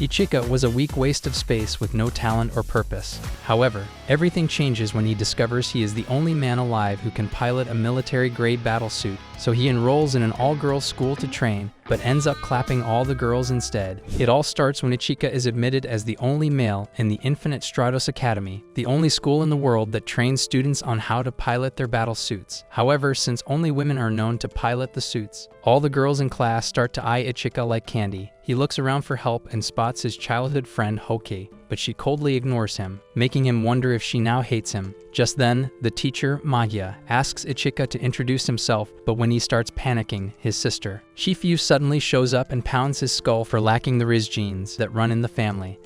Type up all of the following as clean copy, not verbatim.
Ichika was a weak waste of space with no talent or purpose. However, everything changes when he discovers he is the only man alive who can pilot a military-grade battlesuit, so he enrolls in an all-girls school to train, but ends up clapping all the girls instead. It all starts when Ichika is admitted as the only male in the Infinite Stratos Academy, the only school in the world that trains students on how to pilot their battle suits. However, since only women are known to pilot the suits, all the girls in class start to eye Ichika like candy. He looks around for help and spots his childhood friend Hoki, but she coldly ignores him, making him wonder if she now hates him. Just then, the teacher, Maya, asks Ichika to introduce himself, but when he starts panicking, his sister, Shifu, suddenly shows up and pounds his skull for lacking the Riz genes that run in the family.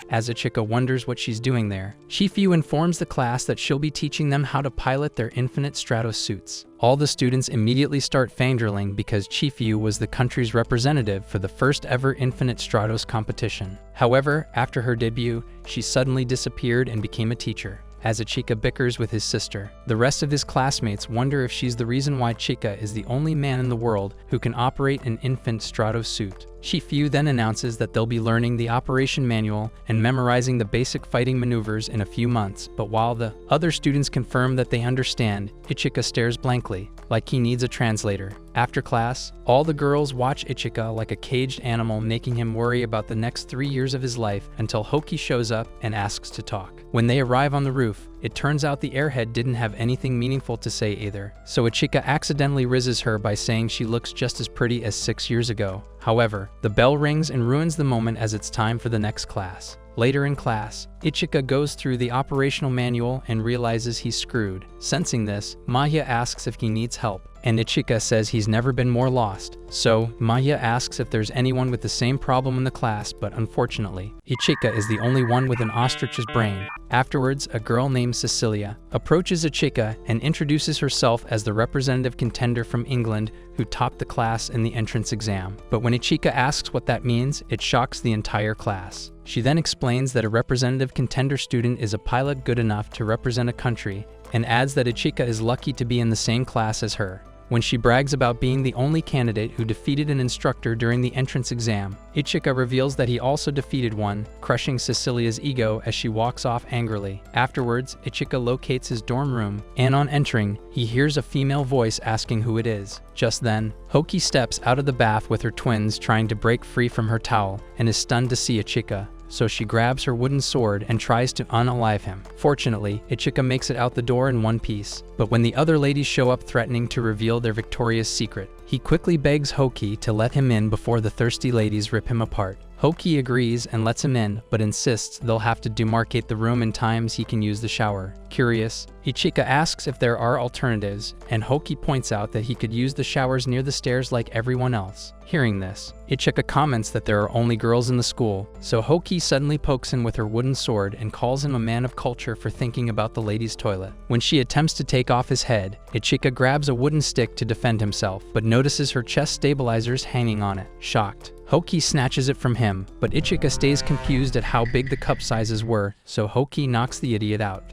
As Ichika wonders what she's doing there, Shifu informs the class that she'll be teaching them how to pilot their Infinite Stratos suits. All the students immediately start fangirling because Shifu was the country's representative for the first ever Infinite Stratos competition. However, after her debut, she suddenly disappeared and became a teacher. As Ichika bickers with his sister, the rest of his classmates wonder if she's the reason why Ichika is the only man in the world who can operate an Infinite Stratos suit. Shifu then announces that they'll be learning the operation manual and memorizing the basic fighting maneuvers in a few months, but while the other students confirm that they understand, Ichika stares blankly, like he needs a translator. After class, all the girls watch Ichika like a caged animal, making him worry about the next 3 years of his life until Hoki shows up and asks to talk. When they arrive on the roof, it turns out the airhead didn't have anything meaningful to say either, so Ichika accidentally rizzes her by saying she looks just as pretty as 6 years ago. However, the bell rings and ruins the moment as it's time for the next class. Later in class, Ichika goes through the operational manual and realizes he's screwed. Sensing this, Maya asks if he needs help, and Ichika says he's never been more lost. So, Maya asks if there's anyone with the same problem in the class, but unfortunately, Ichika is the only one with an ostrich's brain. Afterwards, a girl named Cecilia approaches Ichika and introduces herself as the representative contender from England who topped the class in the entrance exam. But when Ichika asks what that means, it shocks the entire class. She then explains that a representative contender student is a pilot good enough to represent a country, and adds that Ichika is lucky to be in the same class as her. When she brags about being the only candidate who defeated an instructor during the entrance exam, Ichika reveals that he also defeated one, crushing Cecilia's ego as she walks off angrily. Afterwards, Ichika locates his dorm room, and on entering, he hears a female voice asking who it is. Just then, Hoki steps out of the bath with her twins trying to break free from her towel, and is stunned to see Ichika. So she grabs her wooden sword and tries to unalive him. Fortunately, Ichika makes it out the door in one piece, but when the other ladies show up threatening to reveal their victorious secret, he quickly begs Hoki to let him in before the thirsty ladies rip him apart. Hoki agrees and lets him in, but insists they'll have to demarcate the room in times he can use the shower. Curious, Ichika asks if there are alternatives, and Hoki points out that he could use the showers near the stairs like everyone else. Hearing this, Ichika comments that there are only girls in the school, so Hoki suddenly pokes him with her wooden sword and calls him a man of culture for thinking about the ladies' toilet. When she attempts to take off his head, Ichika grabs a wooden stick to defend himself, but notices her chest stabilizers hanging on it. Shocked, Hoki snatches it from him, but Ichika stays confused at how big the cup sizes were, so Hoki knocks the idiot out.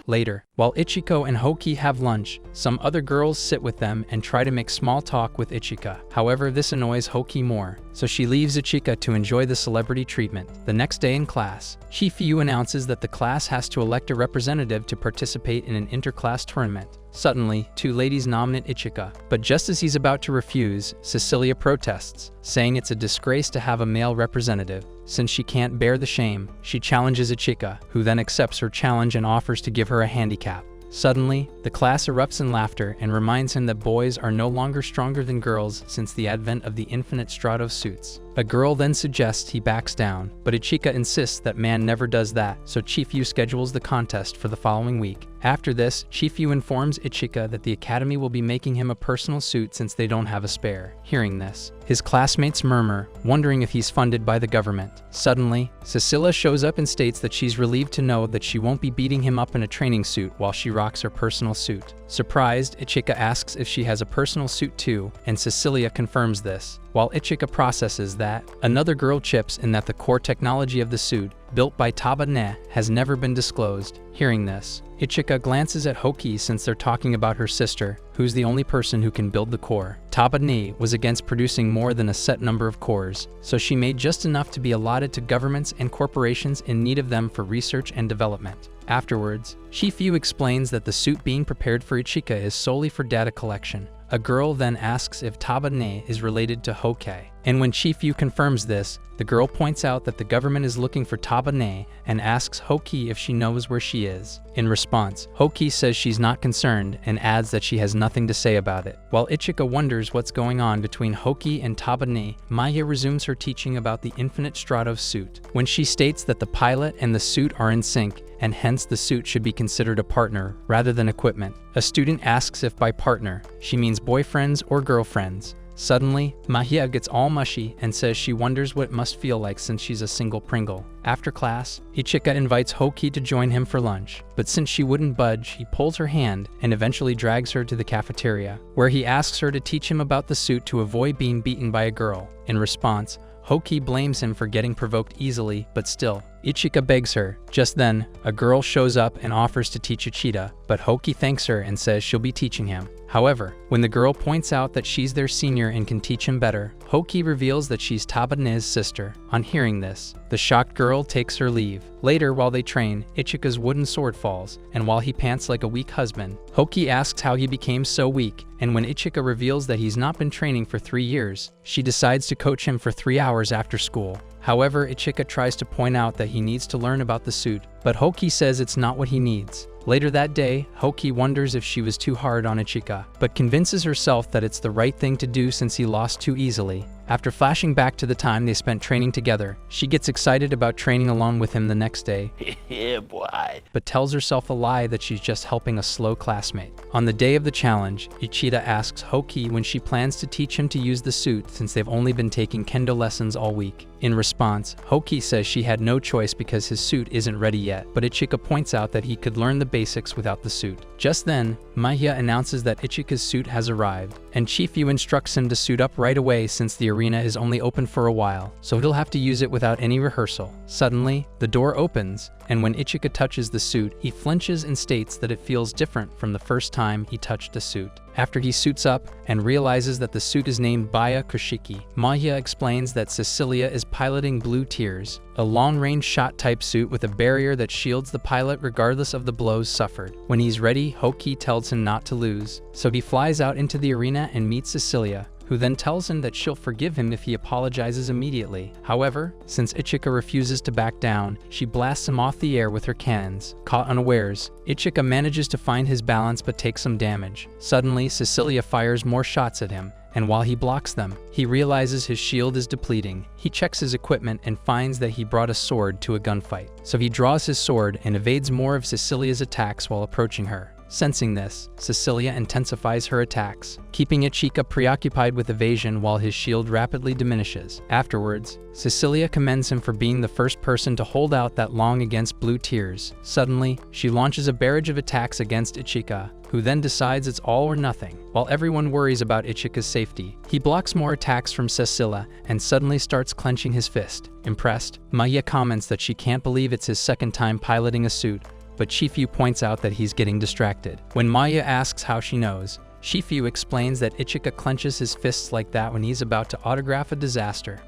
Later, while Ichiko and Hoki have lunch, some other girls sit with them and try to make small talk with Ichika. However, this annoys Hoki more, so she leaves Ichika to enjoy the celebrity treatment. The next day in class, Shifu announces that the class has to elect a representative to participate in an interclass tournament. Suddenly, two ladies nominate Ichika, but just as he's about to refuse, Cecilia protests, saying it's a disgrace to have a male representative. Since she can't bear the shame, she challenges Ichika, who then accepts her challenge and offers to give her a handicap. Suddenly, the class erupts in laughter and reminds him that boys are no longer stronger than girls since the advent of the Infinite Stratos suits. A girl then suggests he backs down, but Ichika insists that man never does that, so Shifu schedules the contest for the following week. After this, Shifu informs Ichika that the academy will be making him a personal suit since they don't have a spare. Hearing this, his classmates murmur, wondering if he's funded by the government. Suddenly, Cecilia shows up and states that she's relieved to know that she won't be beating him up in a training suit while she rocks her personal suit. Surprised, Ichika asks if she has a personal suit too, and Cecilia confirms this. while Ichika processes that. Another girl chips in that the core technology of the suit, built by Taba-ne, has never been disclosed. Hearing this, Ichika glances at Hoki since they're talking about her sister, who's the only person who can build the core. Taba-ne was against producing more than a set number of cores, so she made just enough to be allotted to governments and corporations in need of them for research and development. Afterwards, Shifu explains that the suit being prepared for Ichika is solely for data collection. A girl then asks if Taba-ne is related to Hokei, and when Shifu confirms this, the girl points out that the government is looking for Taba-ne and asks Hoki if she knows where she is. In response, Hoki says she's not concerned and adds that she has nothing to say about it. While Ichika wonders what's going on between Hoki and Taba-ne, Maya resumes her teaching about the infinite Stratos suit, when she states that the pilot and the suit are in sync, and hence the suit should be considered a partner rather than equipment. A student asks if by partner, she means boyfriends or girlfriends. Suddenly, Mahia gets all mushy and says she wonders what it must feel like since she's a single Pringle. After class, Ichika invites Hoki to join him for lunch, but since she wouldn't budge, he pulls her hand and eventually drags her to the cafeteria, where he asks her to teach him about the suit to avoid being beaten by a girl. In response, Hoki blames him for getting provoked easily, but still, Ichika begs her. Just then, a girl shows up and offers to teach Ichida, but Hoki thanks her and says she'll be teaching him. However, when the girl points out that she's their senior and can teach him better, Hoki reveals that she's Taba-ne's sister. On hearing this, the shocked girl takes her leave. Later, while they train, Ichika's wooden sword falls, and while he pants like a weak husband, Hoki asks how he became so weak, and when Ichika reveals that he's not been training for 3 years, she decides to coach him for 3 hours after school. However, Ichika tries to point out that he needs to learn about the suit, but Hoki says it's not what he needs. Later that day, Hoki wonders if she was too hard on Ichika, but convinces herself that it's the right thing to do since he lost too easily. After flashing back to the time they spent training together, she gets excited about training alone with him the next day, Yeah, boy. but tells herself a lie that she's just helping a slow classmate. On the day of the challenge, Ichida asks Hoki when she plans to teach him to use the suit since they've only been taking kendo lessons all week. In response, Hoki says she had no choice because his suit isn't ready yet, but Ichika points out that he could learn the basics without the suit. Just then, Mahia announces that Ichika's suit has arrived, and Chifu instructs him to suit up right away since the arena is only open for a while, so he'll have to use it without any rehearsal. Suddenly, the door opens, and when Ichika touches the suit, he flinches and states that it feels different from the first time he touched the suit. After he suits up and realizes that the suit is named Baya Kushiki, Mahia explains that Cecilia is piloting Blue Tears, a long-range shot-type suit with a barrier that shields the pilot regardless of the blows suffered. When he's ready, Hoki tells him not to lose, so he flies out into the arena and meets Cecilia, who then tells him that she'll forgive him if he apologizes immediately. However, since Ichika refuses to back down, she blasts him off the air with her cannons. Caught unawares, Ichika manages to find his balance but takes some damage. Suddenly, Cecilia fires more shots at him, and while he blocks them, he realizes his shield is depleting. He checks his equipment and finds that he brought a sword to a gunfight. So he draws his sword and evades more of Cecilia's attacks while approaching her. Sensing this, Cecilia intensifies her attacks, keeping Ichika preoccupied with evasion while his shield rapidly diminishes. Afterwards, Cecilia commends him for being the first person to hold out that long against Blue Tears. Suddenly, she launches a barrage of attacks against Ichika, who then decides it's all or nothing. While everyone worries about Ichika's safety, he blocks more attacks from Cecilia and suddenly starts clenching his fist. Impressed, Maya comments that she can't believe it's his second time piloting a suit, but Shifu points out that he's getting distracted. When Maya asks how she knows, Shifu explains that Ichika clenches his fists like that when he's about to autograph a disaster.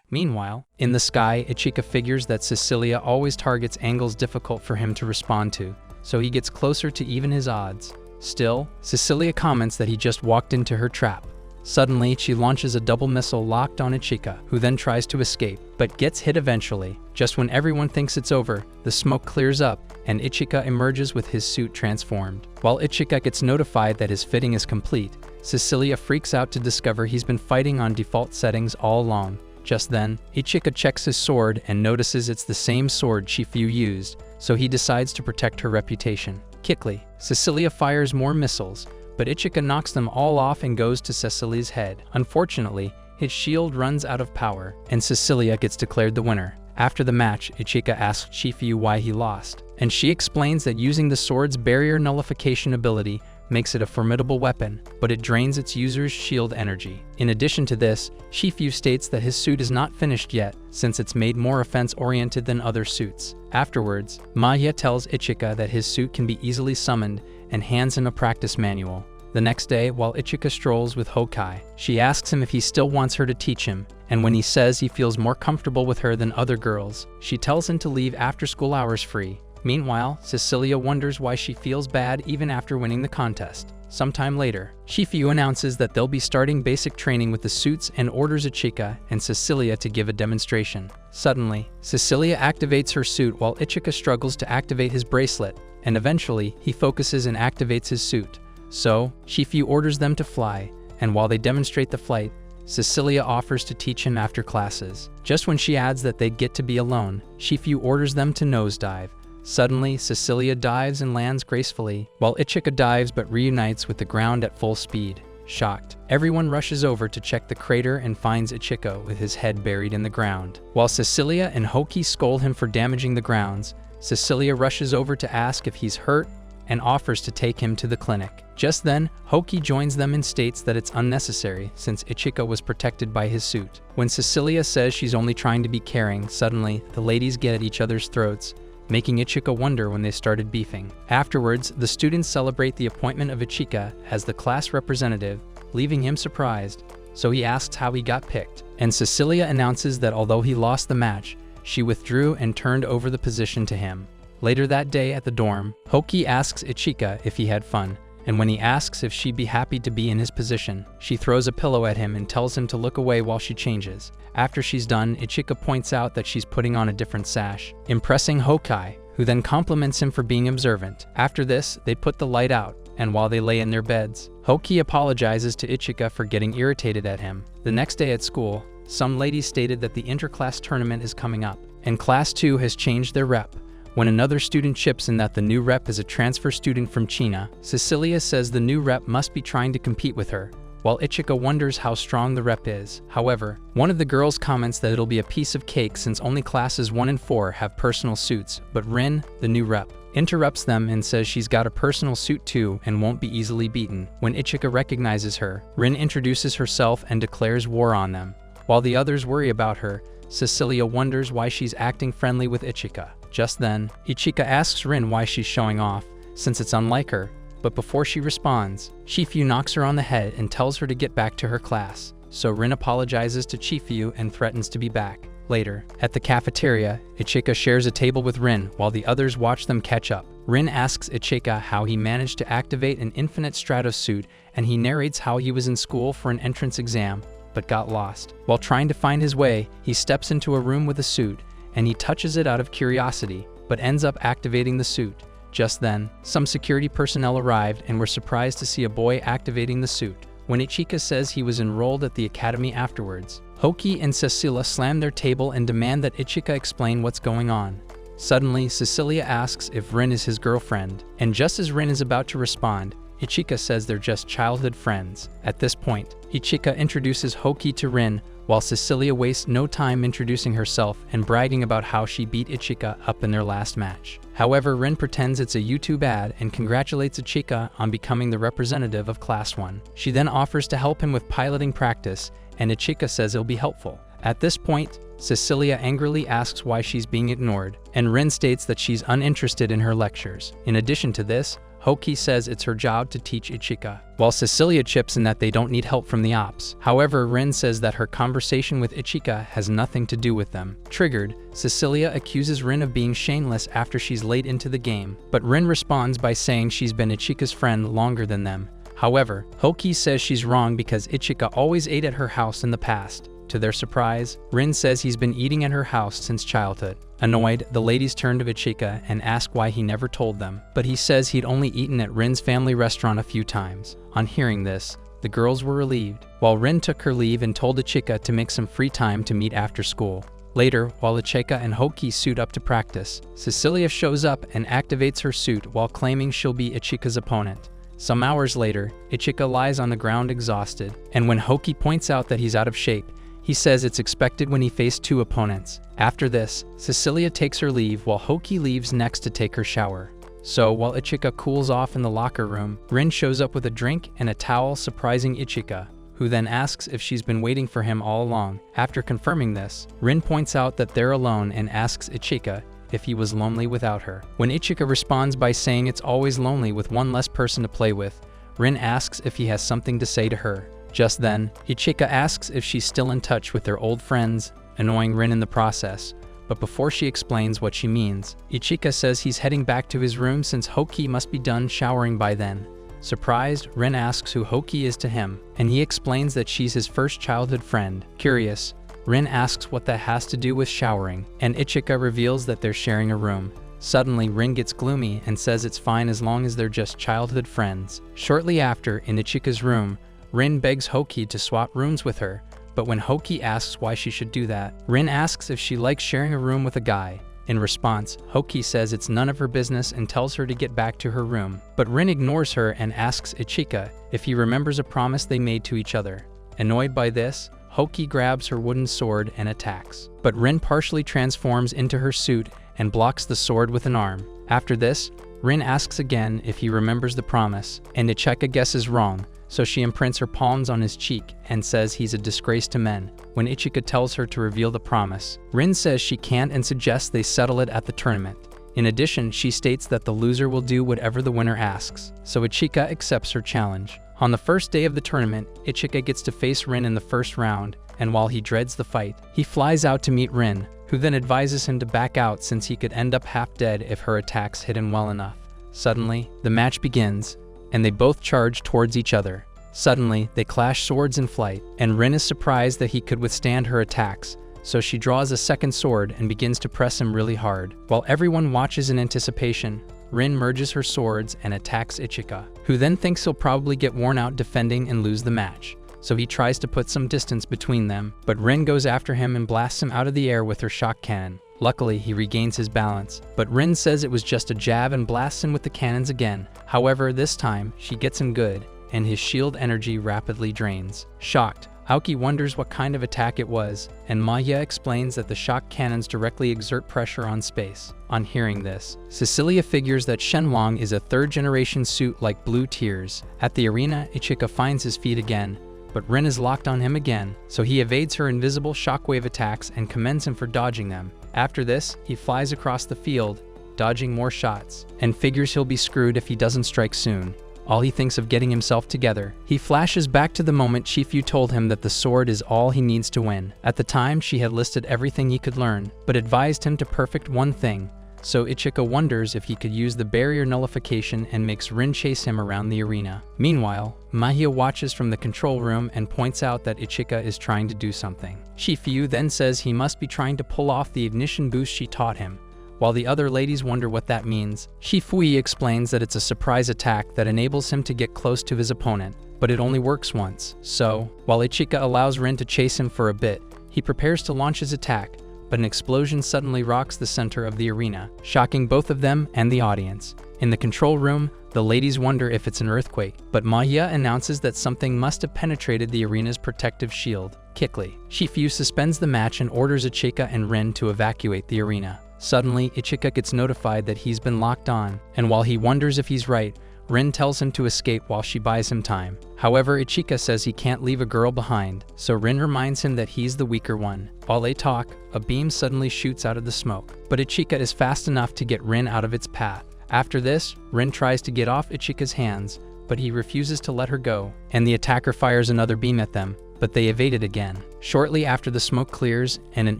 Meanwhile, in the sky, Ichika figures that Cecilia always targets angles difficult for him to respond to, so he gets closer to even his odds. Still, Cecilia comments that he just walked into her trap. Suddenly, she launches a double missile locked on Ichika, who then tries to escape, but gets hit eventually. Just when everyone thinks it's over, the smoke clears up, and Ichika emerges with his suit transformed. While Ichika gets notified that his fitting is complete, Cecilia freaks out to discover he's been fighting on default settings all along. Just then, Ichika checks his sword and notices it's the same sword Shifu used, so he decides to protect her reputation. Quickly, Cecilia fires more missiles, but Ichika knocks them all off and goes to Cecilia's head. Unfortunately, his shield runs out of power, and Cecilia gets declared the winner. After the match, Ichika asks Shifu why he lost, and she explains that using the sword's barrier nullification ability makes it a formidable weapon, but it drains its user's shield energy. In addition to this, Shifu states that his suit is not finished yet, since it's made more offense-oriented than other suits. Afterwards, Maya tells Ichika that his suit can be easily summoned and hands him a practice manual. The next day, while Ichika strolls with Hokai, she asks him if he still wants her to teach him, and when he says he feels more comfortable with her than other girls, she tells him to leave after school hours free. Meanwhile, Cecilia wonders why she feels bad even after winning the contest. Sometime later, Shifu announces that they'll be starting basic training with the suits and orders Ichika and Cecilia to give a demonstration. Suddenly, Cecilia activates her suit while Ichika struggles to activate his bracelet, and eventually, he focuses and activates his suit. So, Shifu orders them to fly, and while they demonstrate the flight, Cecilia offers to teach him after classes. Just when she adds that they'd get to be alone, Shifu orders them to nosedive. Suddenly, Cecilia dives and lands gracefully, while Ichika dives but reunites with the ground at full speed. Shocked, everyone rushes over to check the crater and finds Ichika with his head buried in the ground. While Cecilia and Hoki scold him for damaging the grounds, Cecilia rushes over to ask if he's hurt and offers to take him to the clinic. Just then, Hoki joins them and states that it's unnecessary since Ichika was protected by his suit. When Cecilia says she's only trying to be caring, suddenly, the ladies get at each other's throats, making Ichika wonder when they started beefing. Afterwards, the students celebrate the appointment of Ichika as the class representative, leaving him surprised, so he asks how he got picked. And Cecilia announces that although he lost the match, she withdrew and turned over the position to him. Later that day at the dorm, Hoki asks Ichika if he had fun, and when he asks if she'd be happy to be in his position, she throws a pillow at him and tells him to look away while she changes. After she's done, Ichika points out that she's putting on a different sash, impressing Hokai, who then compliments him for being observant. After this, they put the light out, and while they lay in their beds, Hoki apologizes to Ichika for getting irritated at him. The next day at school, some ladies stated that the interclass tournament is coming up, and Class 2 has changed their rep. When another student chips in that the new rep is a transfer student from China, Cecilia says the new rep must be trying to compete with her, while Ichika wonders how strong the rep is. However, one of the girls comments that it'll be a piece of cake since only classes 1 and 4 have personal suits, but Rin, the new rep, interrupts them and says she's got a personal suit too and won't be easily beaten. When Ichika recognizes her, Rin introduces herself and declares war on them. While the others worry about her, Cecilia wonders why she's acting friendly with Ichika. Just then, Ichika asks Rin why she's showing off, since it's unlike her, but before she responds, Shifu knocks her on the head and tells her to get back to her class. So Rin apologizes to Shifu and threatens to be back. Later, at the cafeteria, Ichika shares a table with Rin while the others watch them catch up. Rin asks Ichika how he managed to activate an infinite Stratos suit, and he narrates how he was in school for an entrance exam, but got lost. While trying to find his way, he steps into a room with a suit, and he touches it out of curiosity, but ends up activating the suit. Just then, some security personnel arrived and were surprised to see a boy activating the suit. When Ichika says he was enrolled at the academy afterwards, Hoki and Cecilia slam their table and demand that Ichika explain what's going on. Suddenly, Cecilia asks if Rin is his girlfriend, and just as Rin is about to respond, Ichika says they're just childhood friends. At this point, Ichika introduces Hoki to Rin, while Cecilia wastes no time introducing herself and bragging about how she beat Ichika up in their last match. However, Rin pretends it's a YouTube ad and congratulates Ichika on becoming the representative of Class 1. She then offers to help him with piloting practice, and Ichika says it'll be helpful. At this point, Cecilia angrily asks why she's being ignored, and Rin states that she's uninterested in her lectures. In addition to this, Hoki says it's her job to teach Ichika, while Cecilia chips in that they don't need help from the ops. However, Rin says that her conversation with Ichika has nothing to do with them. Triggered, Cecilia accuses Rin of being shameless after she's late into the game, but Rin responds by saying she's been Ichika's friend longer than them. However, Hoki says she's wrong because Ichika always ate at her house in the past. To their surprise, Rin says he's been eating at her house since childhood. Annoyed, the ladies turn to Ichika and ask why he never told them, but he says he'd only eaten at Rin's family restaurant a few times. On hearing this, the girls were relieved, while Rin took her leave and told Ichika to make some free time to meet after school. Later, while Ichika and Hoki suit up to practice, Cecilia shows up and activates her suit while claiming she'll be Ichika's opponent. Some hours later, Ichika lies on the ground exhausted, and when Hoki points out that he's out of shape, he says it's expected when he faced 2 opponents. After this, Cecilia takes her leave while Hoki leaves next to take her shower. So, while Ichika cools off in the locker room, Rin shows up with a drink and a towel, surprising Ichika, who then asks if she's been waiting for him all along. After confirming this, Rin points out that they're alone and asks Ichika if he was lonely without her. When Ichika responds by saying it's always lonely with one less person to play with, Rin asks if he has something to say to her. Just then, Ichika asks if she's still in touch with their old friends, annoying Rin in the process. But before she explains what she means, Ichika says he's heading back to his room since Hoki must be done showering by then. Surprised, Rin asks who Hoki is to him, and he explains that she's his first childhood friend. Curious, Rin asks what that has to do with showering, and Ichika reveals that they're sharing a room. Suddenly, Rin gets gloomy and says it's fine as long as they're just childhood friends. Shortly after, in Ichika's room, Rin begs Hoki to swap rooms with her, but when Hoki asks why she should do that, Rin asks if she likes sharing a room with a guy. In response, Hoki says it's none of her business and tells her to get back to her room. But Rin ignores her and asks Ichika if he remembers a promise they made to each other. Annoyed by this, Hoki grabs her wooden sword and attacks. But Rin partially transforms into her suit and blocks the sword with an arm. After this, Rin asks again if he remembers the promise, and Ichika guesses wrong, so she imprints her palms on his cheek and says he's a disgrace to men. When Ichika tells her to reveal the promise, Rin says she can't and suggests they settle it at the tournament. In addition, she states that the loser will do whatever the winner asks, so Ichika accepts her challenge. On the first day of the tournament, Ichika gets to face Rin in the first round, and while he dreads the fight, he flies out to meet Rin, who then advises him to back out since he could end up half dead if her attacks hit him well enough. Suddenly, the match begins, and they both charge towards each other. Suddenly, they clash swords in flight, and Rin is surprised that he could withstand her attacks, so she draws a second sword and begins to press him really hard. While everyone watches in anticipation, Rin merges her swords and attacks Ichika, who then thinks he'll probably get worn out defending and lose the match. So he tries to put some distance between them, but Rin goes after him and blasts him out of the air with her shock cannon. Luckily, he regains his balance, but Rin says it was just a jab and blasts him with the cannons again. However, this time, she gets him good, and his shield energy rapidly drains. Shocked, Aoki wonders what kind of attack it was, and Maya explains that the shock cannons directly exert pressure on space. On hearing this, Cecilia figures that Shenlong is a third-generation suit like Blue Tears. At the arena, Ichika finds his feet again, but Rin is locked on him again, so he evades her invisible shockwave attacks and commends him for dodging them. After this, he flies across the field, dodging more shots, and figures he'll be screwed if he doesn't strike soon. All he thinks of getting himself together. He flashes back to the moment Chifu told him that the sword is all he needs to win. At the time, she had listed everything he could learn, but advised him to perfect one thing. So Ichika wonders if he could use the barrier nullification and makes Rin chase him around the arena. Meanwhile, Mahia watches from the control room and points out that Ichika is trying to do something. Shifu then says he must be trying to pull off the ignition boost she taught him. While the other ladies wonder what that means, Shifui explains that it's a surprise attack that enables him to get close to his opponent, but it only works once. So, while Ichika allows Rin to chase him for a bit, he prepares to launch his attack, but an explosion suddenly rocks the center of the arena, shocking both of them and the audience. In the control room, the ladies wonder if it's an earthquake, but Mahia announces that something must have penetrated the arena's protective shield. Quickly, Shifu suspends the match and orders Ichika and Rin to evacuate the arena. Suddenly, Ichika gets notified that he's been locked on, and while he wonders if he's right, Rin tells him to escape while she buys him time. However, Ichika says he can't leave a girl behind, so Rin reminds him that he's the weaker one. While they talk, a beam suddenly shoots out of the smoke, but Ichika is fast enough to get Rin out of its path. After this, Rin tries to get off Ichika's hands, but he refuses to let her go, and the attacker fires another beam at them, but they evade it again. Shortly after the smoke clears and an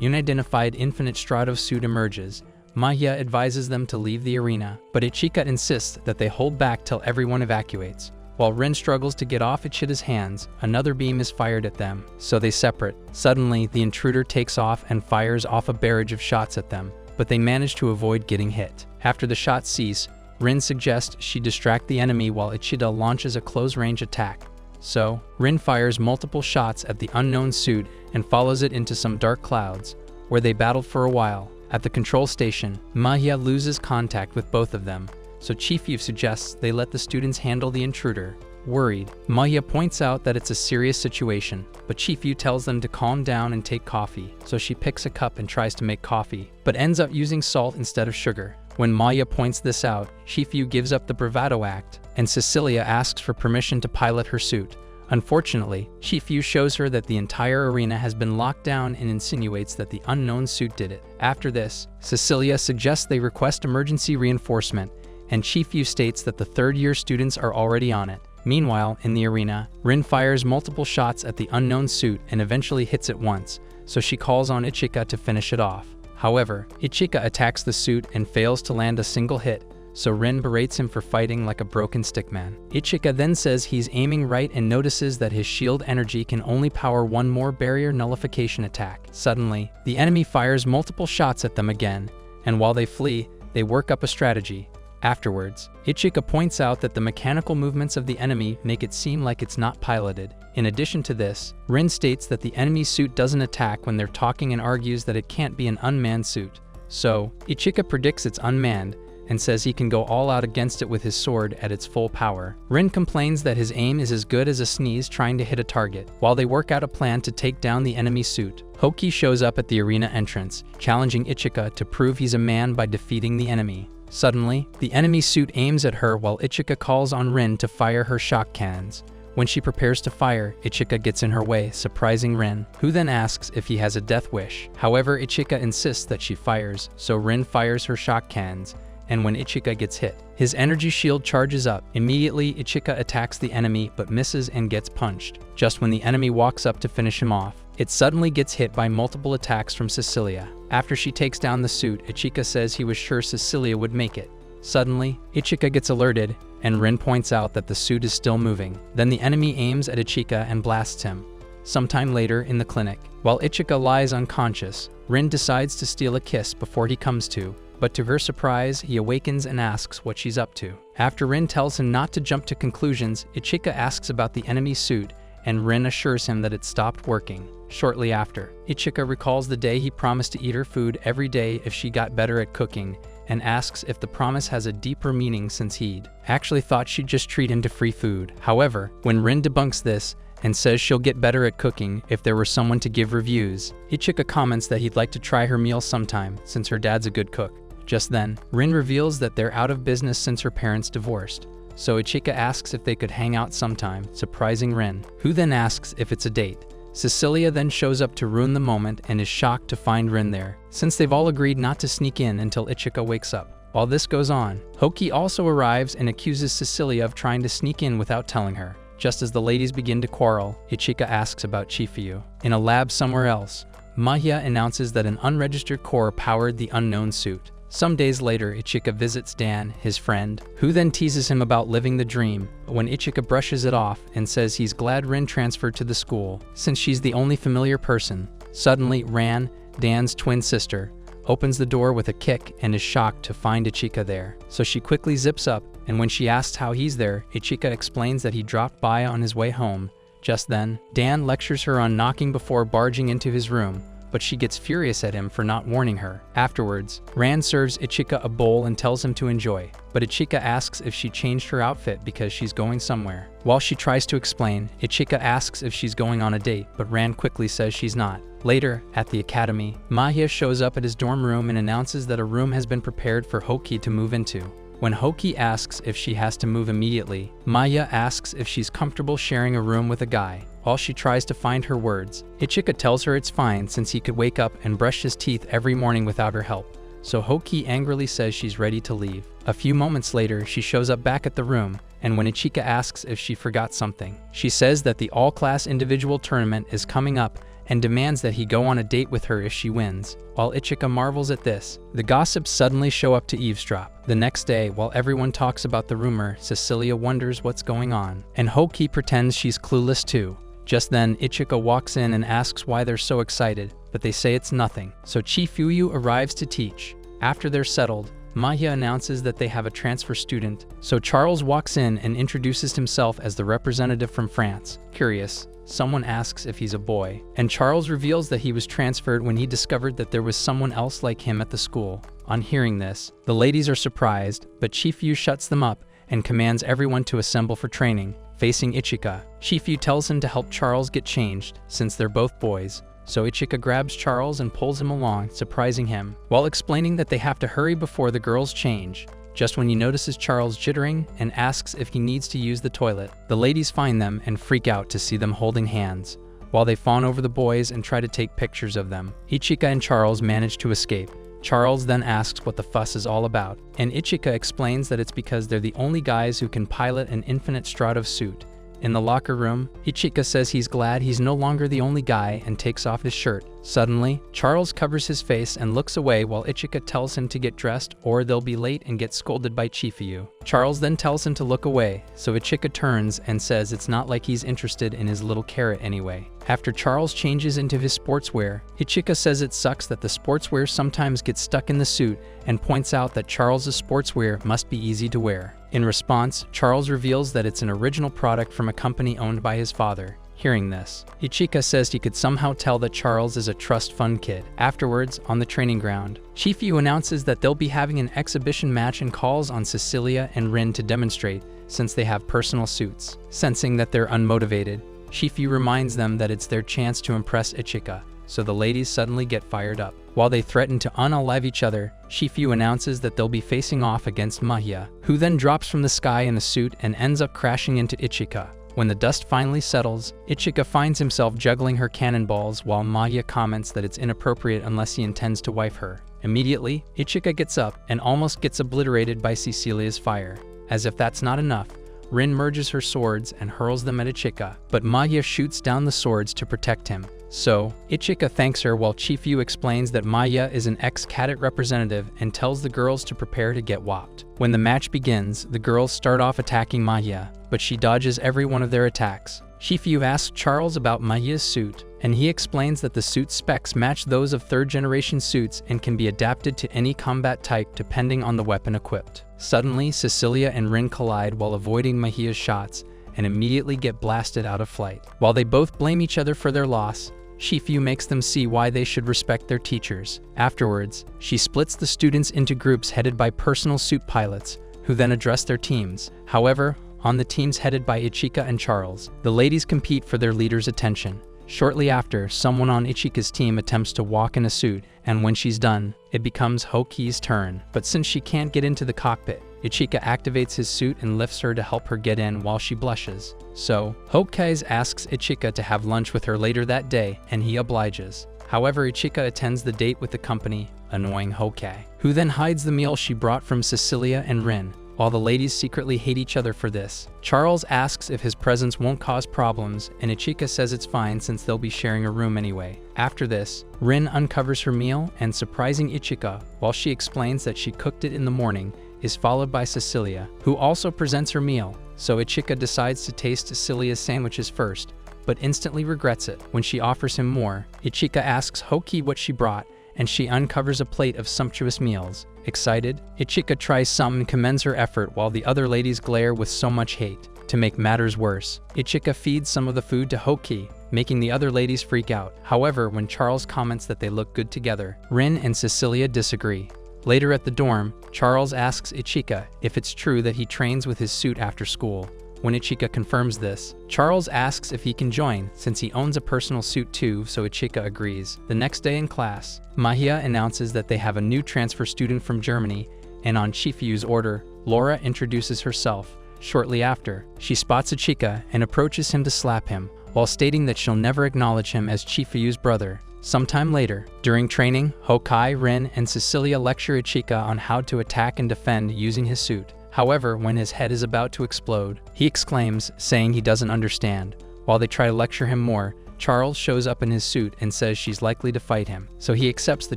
unidentified infinite Strato suit emerges, Mahia advises them to leave the arena, but Ichika insists that they hold back till everyone evacuates. While Rin struggles to get off Ichika's hands, another beam is fired at them, so they separate. Suddenly, the intruder takes off and fires off a barrage of shots at them, but they manage to avoid getting hit. After the shots cease, Rin suggests she distract the enemy while Ichida launches a close-range attack. So, Rin fires multiple shots at the unknown suit and follows it into some dark clouds, where they battle for a while. At the control station, Mahia loses contact with both of them, so Chifu suggests they let the students handle the intruder. Worried, Mahia points out that it's a serious situation, but Chifu tells them to calm down and take coffee, so she picks a cup and tries to make coffee, but ends up using salt instead of sugar. When Maya points this out, Shifu gives up the bravado act, and Cecilia asks for permission to pilot her suit. Unfortunately, Shifu shows her that the entire arena has been locked down and insinuates that the unknown suit did it. After this, Cecilia suggests they request emergency reinforcement, and Shifu states that the third-year students are already on it. Meanwhile, in the arena, Rin fires multiple shots at the unknown suit and eventually hits it once, so she calls on Ichika to finish it off. However, Ichika attacks the suit and fails to land a single hit, so Rin berates him for fighting like a broken stickman. Ichika then says he's aiming right and notices that his shield energy can only power one more barrier nullification attack. Suddenly, the enemy fires multiple shots at them again, and while they flee, they work up a strategy. Afterwards, Ichika points out that the mechanical movements of the enemy make it seem like it's not piloted. In addition to this, Rin states that the enemy suit doesn't attack when they're talking and argues that it can't be an unmanned suit. So, Ichika predicts it's unmanned, and says he can go all out against it with his sword at its full power. Rin complains that his aim is as good as a sneeze trying to hit a target. While they work out a plan to take down the enemy suit, Hoki shows up at the arena entrance, challenging Ichika to prove he's a man by defeating the enemy. Suddenly, the enemy suit aims at her while Ichika calls on Rin to fire her shock cannons. When she prepares to fire, Ichika gets in her way, surprising Rin, who then asks if he has a death wish. However, Ichika insists that she fires, so Rin fires her shock cannons, and when Ichika gets hit, his energy shield charges up. Immediately, Ichika attacks the enemy but misses and gets punched. Just when the enemy walks up to finish him off, it suddenly gets hit by multiple attacks from Cecilia. After she takes down the suit, Ichika says he was sure Cecilia would make it. Suddenly, Ichika gets alerted, and Rin points out that the suit is still moving. Then the enemy aims at Ichika and blasts him. Sometime later in the clinic, while Ichika lies unconscious, Rin decides to steal a kiss before he comes to, but to her surprise, he awakens and asks what she's up to. After Rin tells him not to jump to conclusions, Ichika asks about the enemy suit, and Rin assures him that it stopped working. Shortly after, Ichika recalls the day he promised to eat her food every day if she got better at cooking, and asks if the promise has a deeper meaning since he'd actually thought she'd just treat him to free food. However, when Rin debunks this and says she'll get better at cooking if there were someone to give reviews, Ichika comments that he'd like to try her meal sometime since her dad's a good cook. Just then, Rin reveals that they're out of business since her parents divorced, so Ichika asks if they could hang out sometime, surprising Rin, who then asks if it's a date. Cecilia then shows up to ruin the moment and is shocked to find Rin there, since they've all agreed not to sneak in until Ichika wakes up. While this goes on, Hoki also arrives and accuses Cecilia of trying to sneak in without telling her. Just as the ladies begin to quarrel, Ichika asks about Chifuyu. In a lab somewhere else, Mahia announces that an unregistered core powered the unknown suit. Some days later, Ichika visits Dan, his friend, who then teases him about living the dream, but when Ichika brushes it off and says he's glad Rin transferred to the school, since she's the only familiar person, suddenly Ran, Dan's twin sister, opens the door with a kick and is shocked to find Ichika there. So she quickly zips up, and when she asks how he's there, Ichika explains that he dropped by on his way home. Just then, Dan lectures her on knocking before barging into his room, but she gets furious at him for not warning her. Afterwards, Ran serves Ichika a bowl and tells him to enjoy, but Ichika asks if she changed her outfit because she's going somewhere. While she tries to explain, Ichika asks if she's going on a date, but Ran quickly says she's not. Later, at the academy, Mahia shows up at his dorm room and announces that a room has been prepared for Hoki to move into. When Hoki asks if she has to move immediately, Maya asks if she's comfortable sharing a room with a guy. While she tries to find her words, Ichika tells her it's fine since he could wake up and brush his teeth every morning without her help. So Hoki angrily says she's ready to leave. A few moments later, she shows up back at the room, and when Ichika asks if she forgot something, she says that the all-class individual tournament is coming up and demands that he go on a date with her if she wins. While Ichika marvels at this, the gossips suddenly show up to eavesdrop. The next day, while everyone talks about the rumor, Cecilia wonders what's going on, and Hoki pretends she's clueless too. Just then, Ichika walks in and asks why they're so excited, but they say it's nothing. So Chifuyu arrives to teach. After they're settled, Mahia announces that they have a transfer student, so Charles walks in and introduces himself as the representative from France. Curious, someone asks if he's a boy, and Charles reveals that he was transferred when he discovered that there was someone else like him at the school. On hearing this, the ladies are surprised, but Chifuyu shuts them up and commands everyone to assemble for training. Facing Ichika, Chifuyu tells him to help Charles get changed, since they're both boys, so Ichika grabs Charles and pulls him along, surprising him, while explaining that they have to hurry before the girls change. Just when he notices Charles jittering and asks if he needs to use the toilet, the ladies find them and freak out to see them holding hands. While they fawn over the boys and try to take pictures of them, Ichika and Charles manage to escape. Charles then asks what the fuss is all about, and Ichika explains that it's because they're the only guys who can pilot an infinite Stratos suit. In the locker room, Ichika says he's glad he's no longer the only guy and takes off his shirt. Suddenly, Charles covers his face and looks away while Ichika tells him to get dressed or they'll be late and get scolded by Chifuyu. Charles then tells him to look away, so Ichika turns and says it's not like he's interested in his little carrot anyway. After Charles changes into his sportswear, Ichika says it sucks that the sportswear sometimes gets stuck in the suit and points out that Charles's sportswear must be easy to wear. In response, Charles reveals that it's an original product from a company owned by his father. Hearing this, Ichika says he could somehow tell that Charles is a trust fund kid. Afterwards, on the training ground, Chifuyu announces that they'll be having an exhibition match and calls on Cecilia and Rin to demonstrate, since they have personal suits. Sensing that they're unmotivated, Chifuyu reminds them that it's their chance to impress Ichika, so the ladies suddenly get fired up. While they threaten to unalive each other, Chifuyu announces that they'll be facing off against Mahia, who then drops from the sky in a suit and ends up crashing into Ichika. When the dust finally settles, Ichika finds himself juggling her cannonballs while Mahia comments that it's inappropriate unless he intends to wife her. Immediately, Ichika gets up and almost gets obliterated by Cecilia's fire. As if that's not enough, Rin merges her swords and hurls them at Ichika, but Mahia shoots down the swords to protect him. So, Ichika thanks her while Chifuyu explains that Mahia is an ex-cadet representative and tells the girls to prepare to get whopped. When the match begins, the girls start off attacking Mahia, but she dodges every one of their attacks. Chifuyu asks Charles about Mahia's suit, and he explains that the suit specs match those of third-generation suits and can be adapted to any combat type depending on the weapon equipped. Suddenly, Cecilia and Rin collide while avoiding Mahia's shots and immediately get blasted out of flight. While they both blame each other for their loss, Chifuyu makes them see why they should respect their teachers. Afterwards, she splits the students into groups headed by personal suit pilots, who then address their teams. However, on the teams headed by Ichika and Charles, the ladies compete for their leader's attention. Shortly after, someone on Ichika's team attempts to walk in a suit, and when she's done, it becomes Hoki's turn. But since she can't get into the cockpit, Ichika activates his suit and lifts her to help her get in while she blushes. So, Hoki asks Ichika to have lunch with her later that day, and he obliges. However, Ichika attends the date with the company, annoying Hoki, who then hides the meal she brought from Cecilia and Rin. While the ladies secretly hate each other for this, Charles asks if his presence won't cause problems, and Ichika says it's fine since they'll be sharing a room anyway. After this, Rin uncovers her meal and, surprising Ichika while she explains that she cooked it in the morning, is followed by Cecilia, who also presents her meal. So Ichika decides to taste Cecilia's sandwiches first, but instantly regrets it. When she offers him more, Ichika asks Hoki what she brought, and she uncovers a plate of sumptuous meals. Excited, Ichika tries some and commends her effort while the other ladies glare with so much hate. To make matters worse, Ichika feeds some of the food to Hoki, making the other ladies freak out. However, when Charles comments that they look good together, Rin and Cecilia disagree. Later at the dorm, Charles asks Ichika if it's true that he trains with his suit after school. When Ichika confirms this, Charles asks if he can join, since he owns a personal suit too, so Ichika agrees. The next day in class, Mahia announces that they have a new transfer student from Germany, and on Chifuyu's order, Laura introduces herself. Shortly after, she spots Ichika and approaches him to slap him, while stating that she'll never acknowledge him as Chifuyu's brother. Sometime later, during training, Hoki, Rin, and Cecilia lecture Ichika on how to attack and defend using his suit. However, when his head is about to explode, he exclaims, saying he doesn't understand. While they try to lecture him more, Charles shows up in his suit and says she's likely to fight him. So he accepts the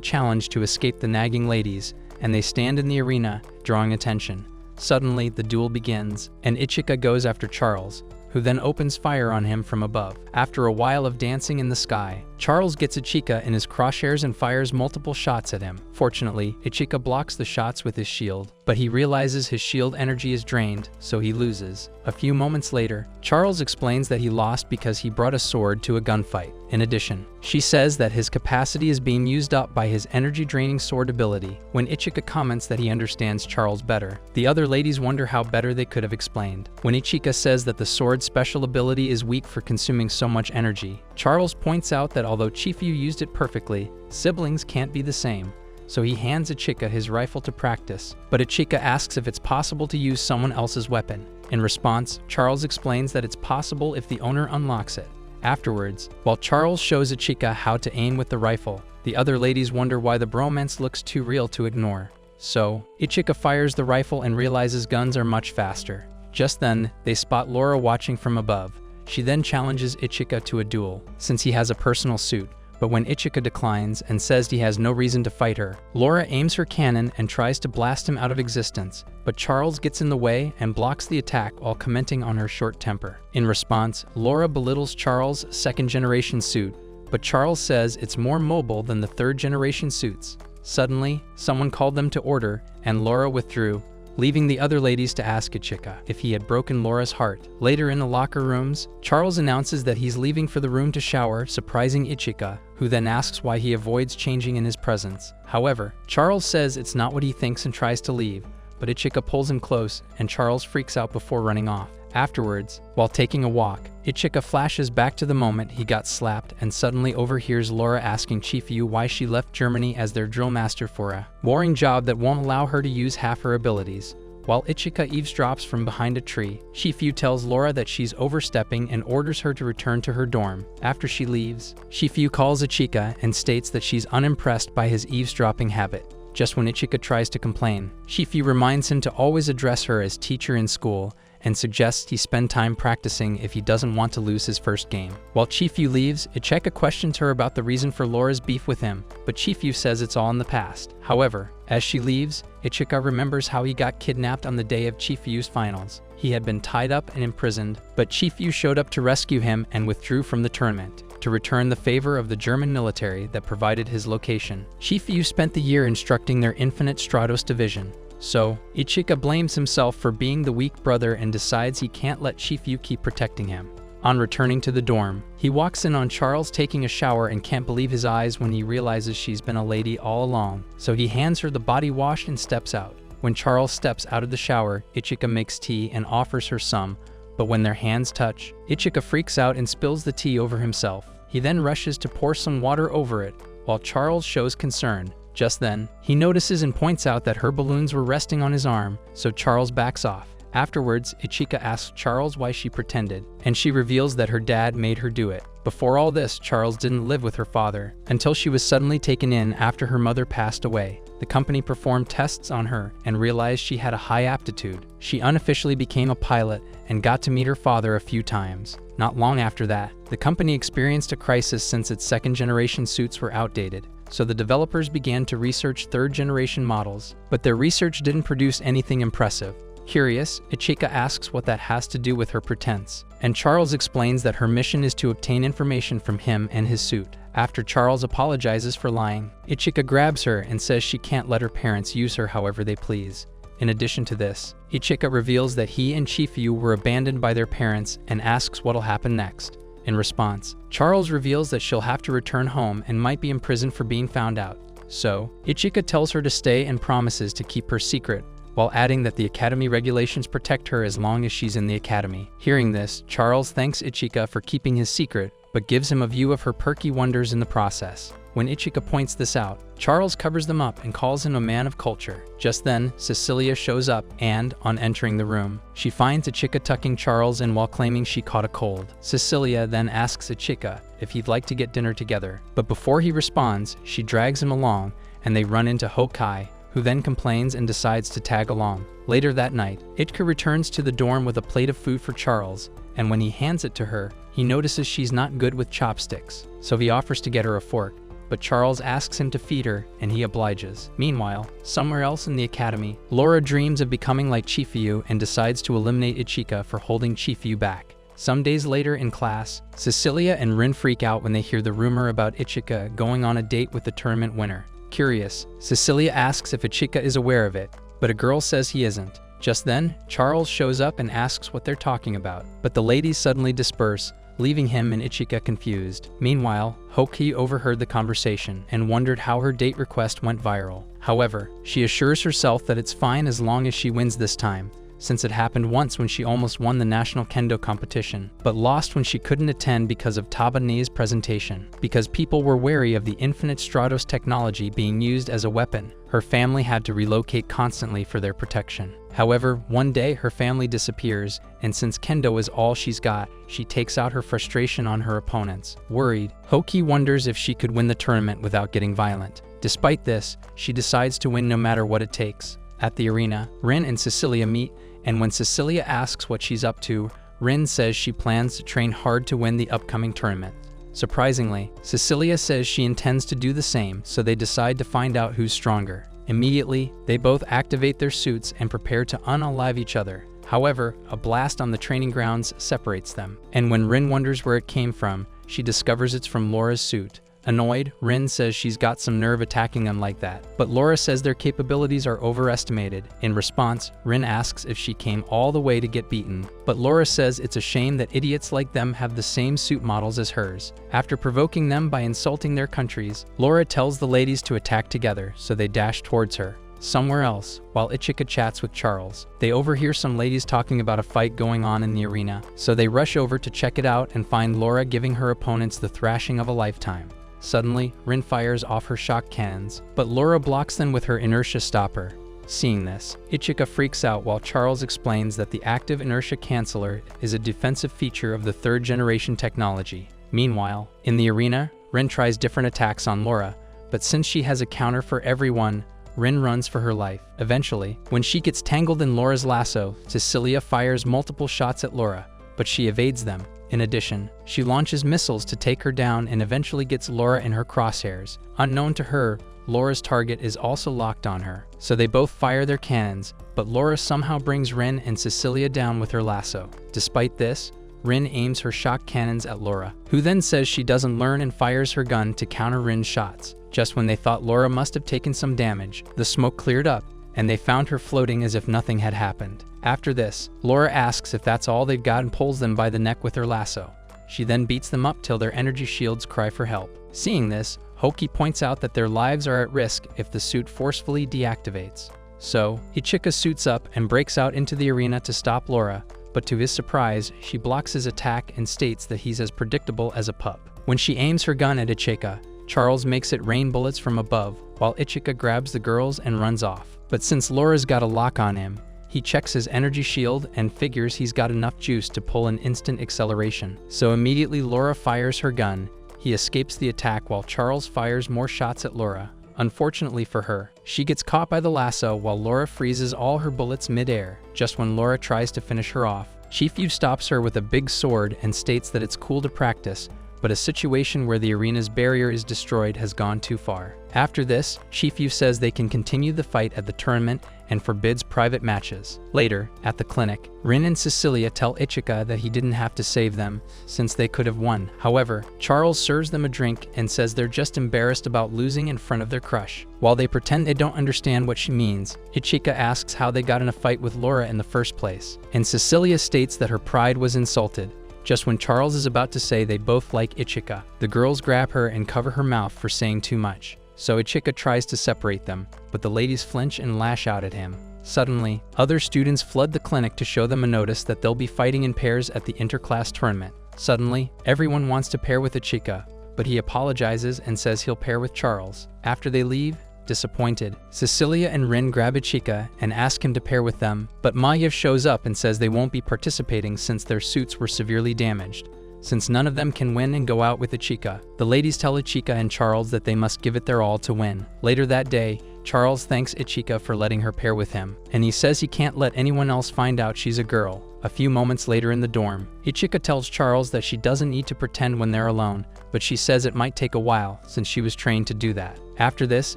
challenge to escape the nagging ladies, and they stand in the arena, drawing attention. Suddenly, the duel begins, and Ichika goes after Charles, who then opens fire on him from above. After a while of dancing in the sky, Charles gets Ichika in his crosshairs and fires multiple shots at him. Fortunately, Ichika blocks the shots with his shield, but he realizes his shield energy is drained, so he loses. A few moments later, Charles explains that he lost because he brought a sword to a gunfight. In addition, she says that his capacity is being used up by his energy-draining sword ability. When Ichika comments that he understands Charles better, the other ladies wonder how better they could have explained. When Ichika says that the sword's special ability is weak for consuming so much energy, Charles points out that although Chifu used it perfectly, siblings can't be the same. So he hands Ichika his rifle to practice, but Ichika asks if it's possible to use someone else's weapon. In response, Charles explains that it's possible if the owner unlocks it. Afterwards, while Charles shows Ichika how to aim with the rifle, the other ladies wonder why the bromance looks too real to ignore. So, Ichika fires the rifle and realizes guns are much faster. Just then, they spot Laura watching from above. She then challenges Ichika to a duel, since he has a personal suit. But when Ichika declines and says he has no reason to fight her, Laura aims her cannon and tries to blast him out of existence, but Charles gets in the way and blocks the attack while commenting on her short temper. In response, Laura belittles Charles' second-generation suit, but Charles says it's more mobile than the third-generation suits. Suddenly, someone called them to order, and Laura withdrew, leaving the other ladies to ask Ichika if he had broken Laura's heart. Later in the locker rooms, Charles announces that he's leaving for the room to shower, surprising Ichika, who then asks why he avoids changing in his presence. However, Charles says it's not what he thinks and tries to leave, but Ichika pulls him close, and Charles freaks out before running off. Afterwards, while taking a walk, Ichika flashes back to the moment he got slapped and suddenly overhears Laura asking Chifu why she left Germany as their drill master for a boring job that won't allow her to use half her abilities. While Ichika eavesdrops from behind a tree, Chifu tells Laura that she's overstepping and orders her to return to her dorm. After she leaves, Chifu calls Ichika and states that she's unimpressed by his eavesdropping habit. Just when Ichika tries to complain, Chifu reminds him to always address her as teacher in school and suggests he spend time practicing if he doesn't want to lose his first game. While Chifu leaves, Ichika questions her about the reason for Laura's beef with him, but Chifu says it's all in the past. However, as she leaves, Ichika remembers how he got kidnapped on the day of Chifu's finals. He had been tied up and imprisoned, but Chifu showed up to rescue him and withdrew from the tournament to return the favor of the German military that provided his location. Chifu spent the year instructing their Infinite Stratos division. So, Ichika blames himself for being the weak brother and decides he can't let Chifu keep protecting him. On returning to the dorm, he walks in on Charles taking a shower and can't believe his eyes when he realizes she's been a lady all along. So he hands her the body wash and steps out. When Charles steps out of the shower, Ichika makes tea and offers her some, but when their hands touch, Ichika freaks out and spills the tea over himself. He then rushes to pour some water over it, while Charles shows concern. Just then, he notices and points out that her balloons were resting on his arm, so Charles backs off. Afterwards, Ichika asks Charles why she pretended, and she reveals that her dad made her do it. Before all this, Charles didn't live with her father, until she was suddenly taken in after her mother passed away. The company performed tests on her and realized she had a high aptitude. She unofficially became a pilot and got to meet her father a few times. Not long after that, the company experienced a crisis since its second-generation suits were outdated. So the developers began to research third-generation models, but their research didn't produce anything impressive. Curious, Ichika asks what that has to do with her pretense, and Charles explains that her mission is to obtain information from him and his suit. After Charles apologizes for lying, Ichika grabs her and says she can't let her parents use her however they please. In addition to this, Ichika reveals that he and Chifu were abandoned by their parents and asks what'll happen next. In response, Charles reveals that she'll have to return home and might be imprisoned for being found out. So, Ichika tells her to stay and promises to keep her secret, while adding that the academy regulations protect her as long as she's in the academy. Hearing this, Charles thanks Ichika for keeping his secret, but gives him a view of her perky wonders in the process. When Ichika points this out, Charles covers them up and calls him a man of culture. Just then, Cecilia shows up and, on entering the room, she finds Ichika tucking Charles in while claiming she caught a cold. Cecilia then asks Ichika if he'd like to get dinner together, but before he responds, she drags him along and they run into Hokai, who then complains and decides to tag along. Later that night, Ichika returns to the dorm with a plate of food for Charles, and when he hands it to her, he notices she's not good with chopsticks, so he offers to get her a fork. But Charles asks him to feed her, and he obliges. Meanwhile, somewhere else in the academy, Laura dreams of becoming like Chifu and decides to eliminate Ichika for holding Chifu back. Some days later in class, Cecilia and Rin freak out when they hear the rumor about Ichika going on a date with the tournament winner. Curious, Cecilia asks if Ichika is aware of it, but a girl says he isn't. Just then, Charles shows up and asks what they're talking about, but the ladies suddenly disperse, leaving him and Ichika confused. Meanwhile, Hoki overheard the conversation and wondered how her date request went viral. However, she assures herself that it's fine as long as she wins this time. since it happened once when she almost won the national kendo competition, but lost when she couldn't attend because of Tabane's presentation. Because people were wary of the infinite Stratos technology being used as a weapon, her family had to relocate constantly for their protection. However, one day her family disappears, and since kendo is all she's got, she takes out her frustration on her opponents. Worried, Hoki wonders if she could win the tournament without getting violent. Despite this, she decides to win no matter what it takes. At the arena, Rin and Cecilia meet, and when Cecilia asks what she's up to, Rin says she plans to train hard to win the upcoming tournament. Surprisingly, Cecilia says she intends to do the same, so they decide to find out who's stronger. Immediately, they both activate their suits and prepare to unalive each other. However, a blast on the training grounds separates them, and when Rin wonders where it came from, she discovers it's from Laura's suit. Annoyed, Rin says she's got some nerve attacking them like that, but Laura says their capabilities are overestimated. In response, Rin asks if she came all the way to get beaten, but Laura says it's a shame that idiots like them have the same suit models as hers. After provoking them by insulting their countries, Laura tells the ladies to attack together, so they dash towards her. Somewhere else, while Ichika chats with Charles, they overhear some ladies talking about a fight going on in the arena, so they rush over to check it out and find Laura giving her opponents the thrashing of a lifetime. Suddenly, Rin fires off her shock cannons, but Laura blocks them with her inertia stopper. Seeing this, Ichika freaks out while Charles explains that the active inertia canceller is a defensive feature of the third-generation technology. Meanwhile, in the arena, Rin tries different attacks on Laura, but since she has a counter for everyone, Rin runs for her life. Eventually, when she gets tangled in Laura's lasso, Cecilia fires multiple shots at Laura, but she evades them. In addition, she launches missiles to take her down and eventually gets Laura in her crosshairs. Unknown to her, Laura's target is also locked on her, so they both fire their cannons, but Laura somehow brings Rin and Cecilia down with her lasso. Despite this, Rin aims her shock cannons at Laura, who then says she doesn't learn and fires her gun to counter Rin's shots. Just when they thought Laura must have taken some damage, the smoke cleared up, and they found her floating as if nothing had happened. After this, Laura asks if that's all they've got and pulls them by the neck with her lasso. She then beats them up till their energy shields cry for help. Seeing this, Hoki points out that their lives are at risk if the suit forcefully deactivates. So, Ichika suits up and breaks out into the arena to stop Laura, but to his surprise, she blocks his attack and states that he's as predictable as a pup. When she aims her gun at Ichika, Charles makes it rain bullets from above, while Ichika grabs the girls and runs off. But since Laura's got a lock on him, he checks his energy shield and figures he's got enough juice to pull an instant acceleration. So immediately Laura fires her gun. He escapes the attack while Charles fires more shots at Laura. Unfortunately for her, she gets caught by the lasso while Laura freezes all her bullets mid-air. Just when Laura tries to finish her off, Shifu stops her with a big sword and states that it's cool to practice, but a situation where the arena's barrier is destroyed has gone too far. After this, Shifu says they can continue the fight at the tournament and forbids private matches. Later, at the clinic, Rin and Cecilia tell Ichika that he didn't have to save them, since they could have won. However, Charles serves them a drink and says they're just embarrassed about losing in front of their crush. While they pretend they don't understand what she means, Ichika asks how they got in a fight with Laura in the first place, and Cecilia states that her pride was insulted. Just when Charles is about to say they both like Ichika, the girls grab her and cover her mouth for saying too much. So Ichika tries to separate them, but the ladies flinch and lash out at him. Suddenly, other students flood the clinic to show them a notice that they'll be fighting in pairs at the interclass tournament. Suddenly, everyone wants to pair with Ichika, but he apologizes and says he'll pair with Charles. After they leave, disappointed, Cecilia and Rin grab Ichika and ask him to pair with them, but Maiev shows up and says they won't be participating since their suits were severely damaged. Since none of them can win and go out with Ichika, the ladies tell Ichika and Charles that they must give it their all to win. Later that day, Charles thanks Ichika for letting her pair with him, and he says he can't let anyone else find out she's a girl. A few moments later in the dorm, Ichika tells Charles that she doesn't need to pretend when they're alone, but she says it might take a while since she was trained to do that. After this,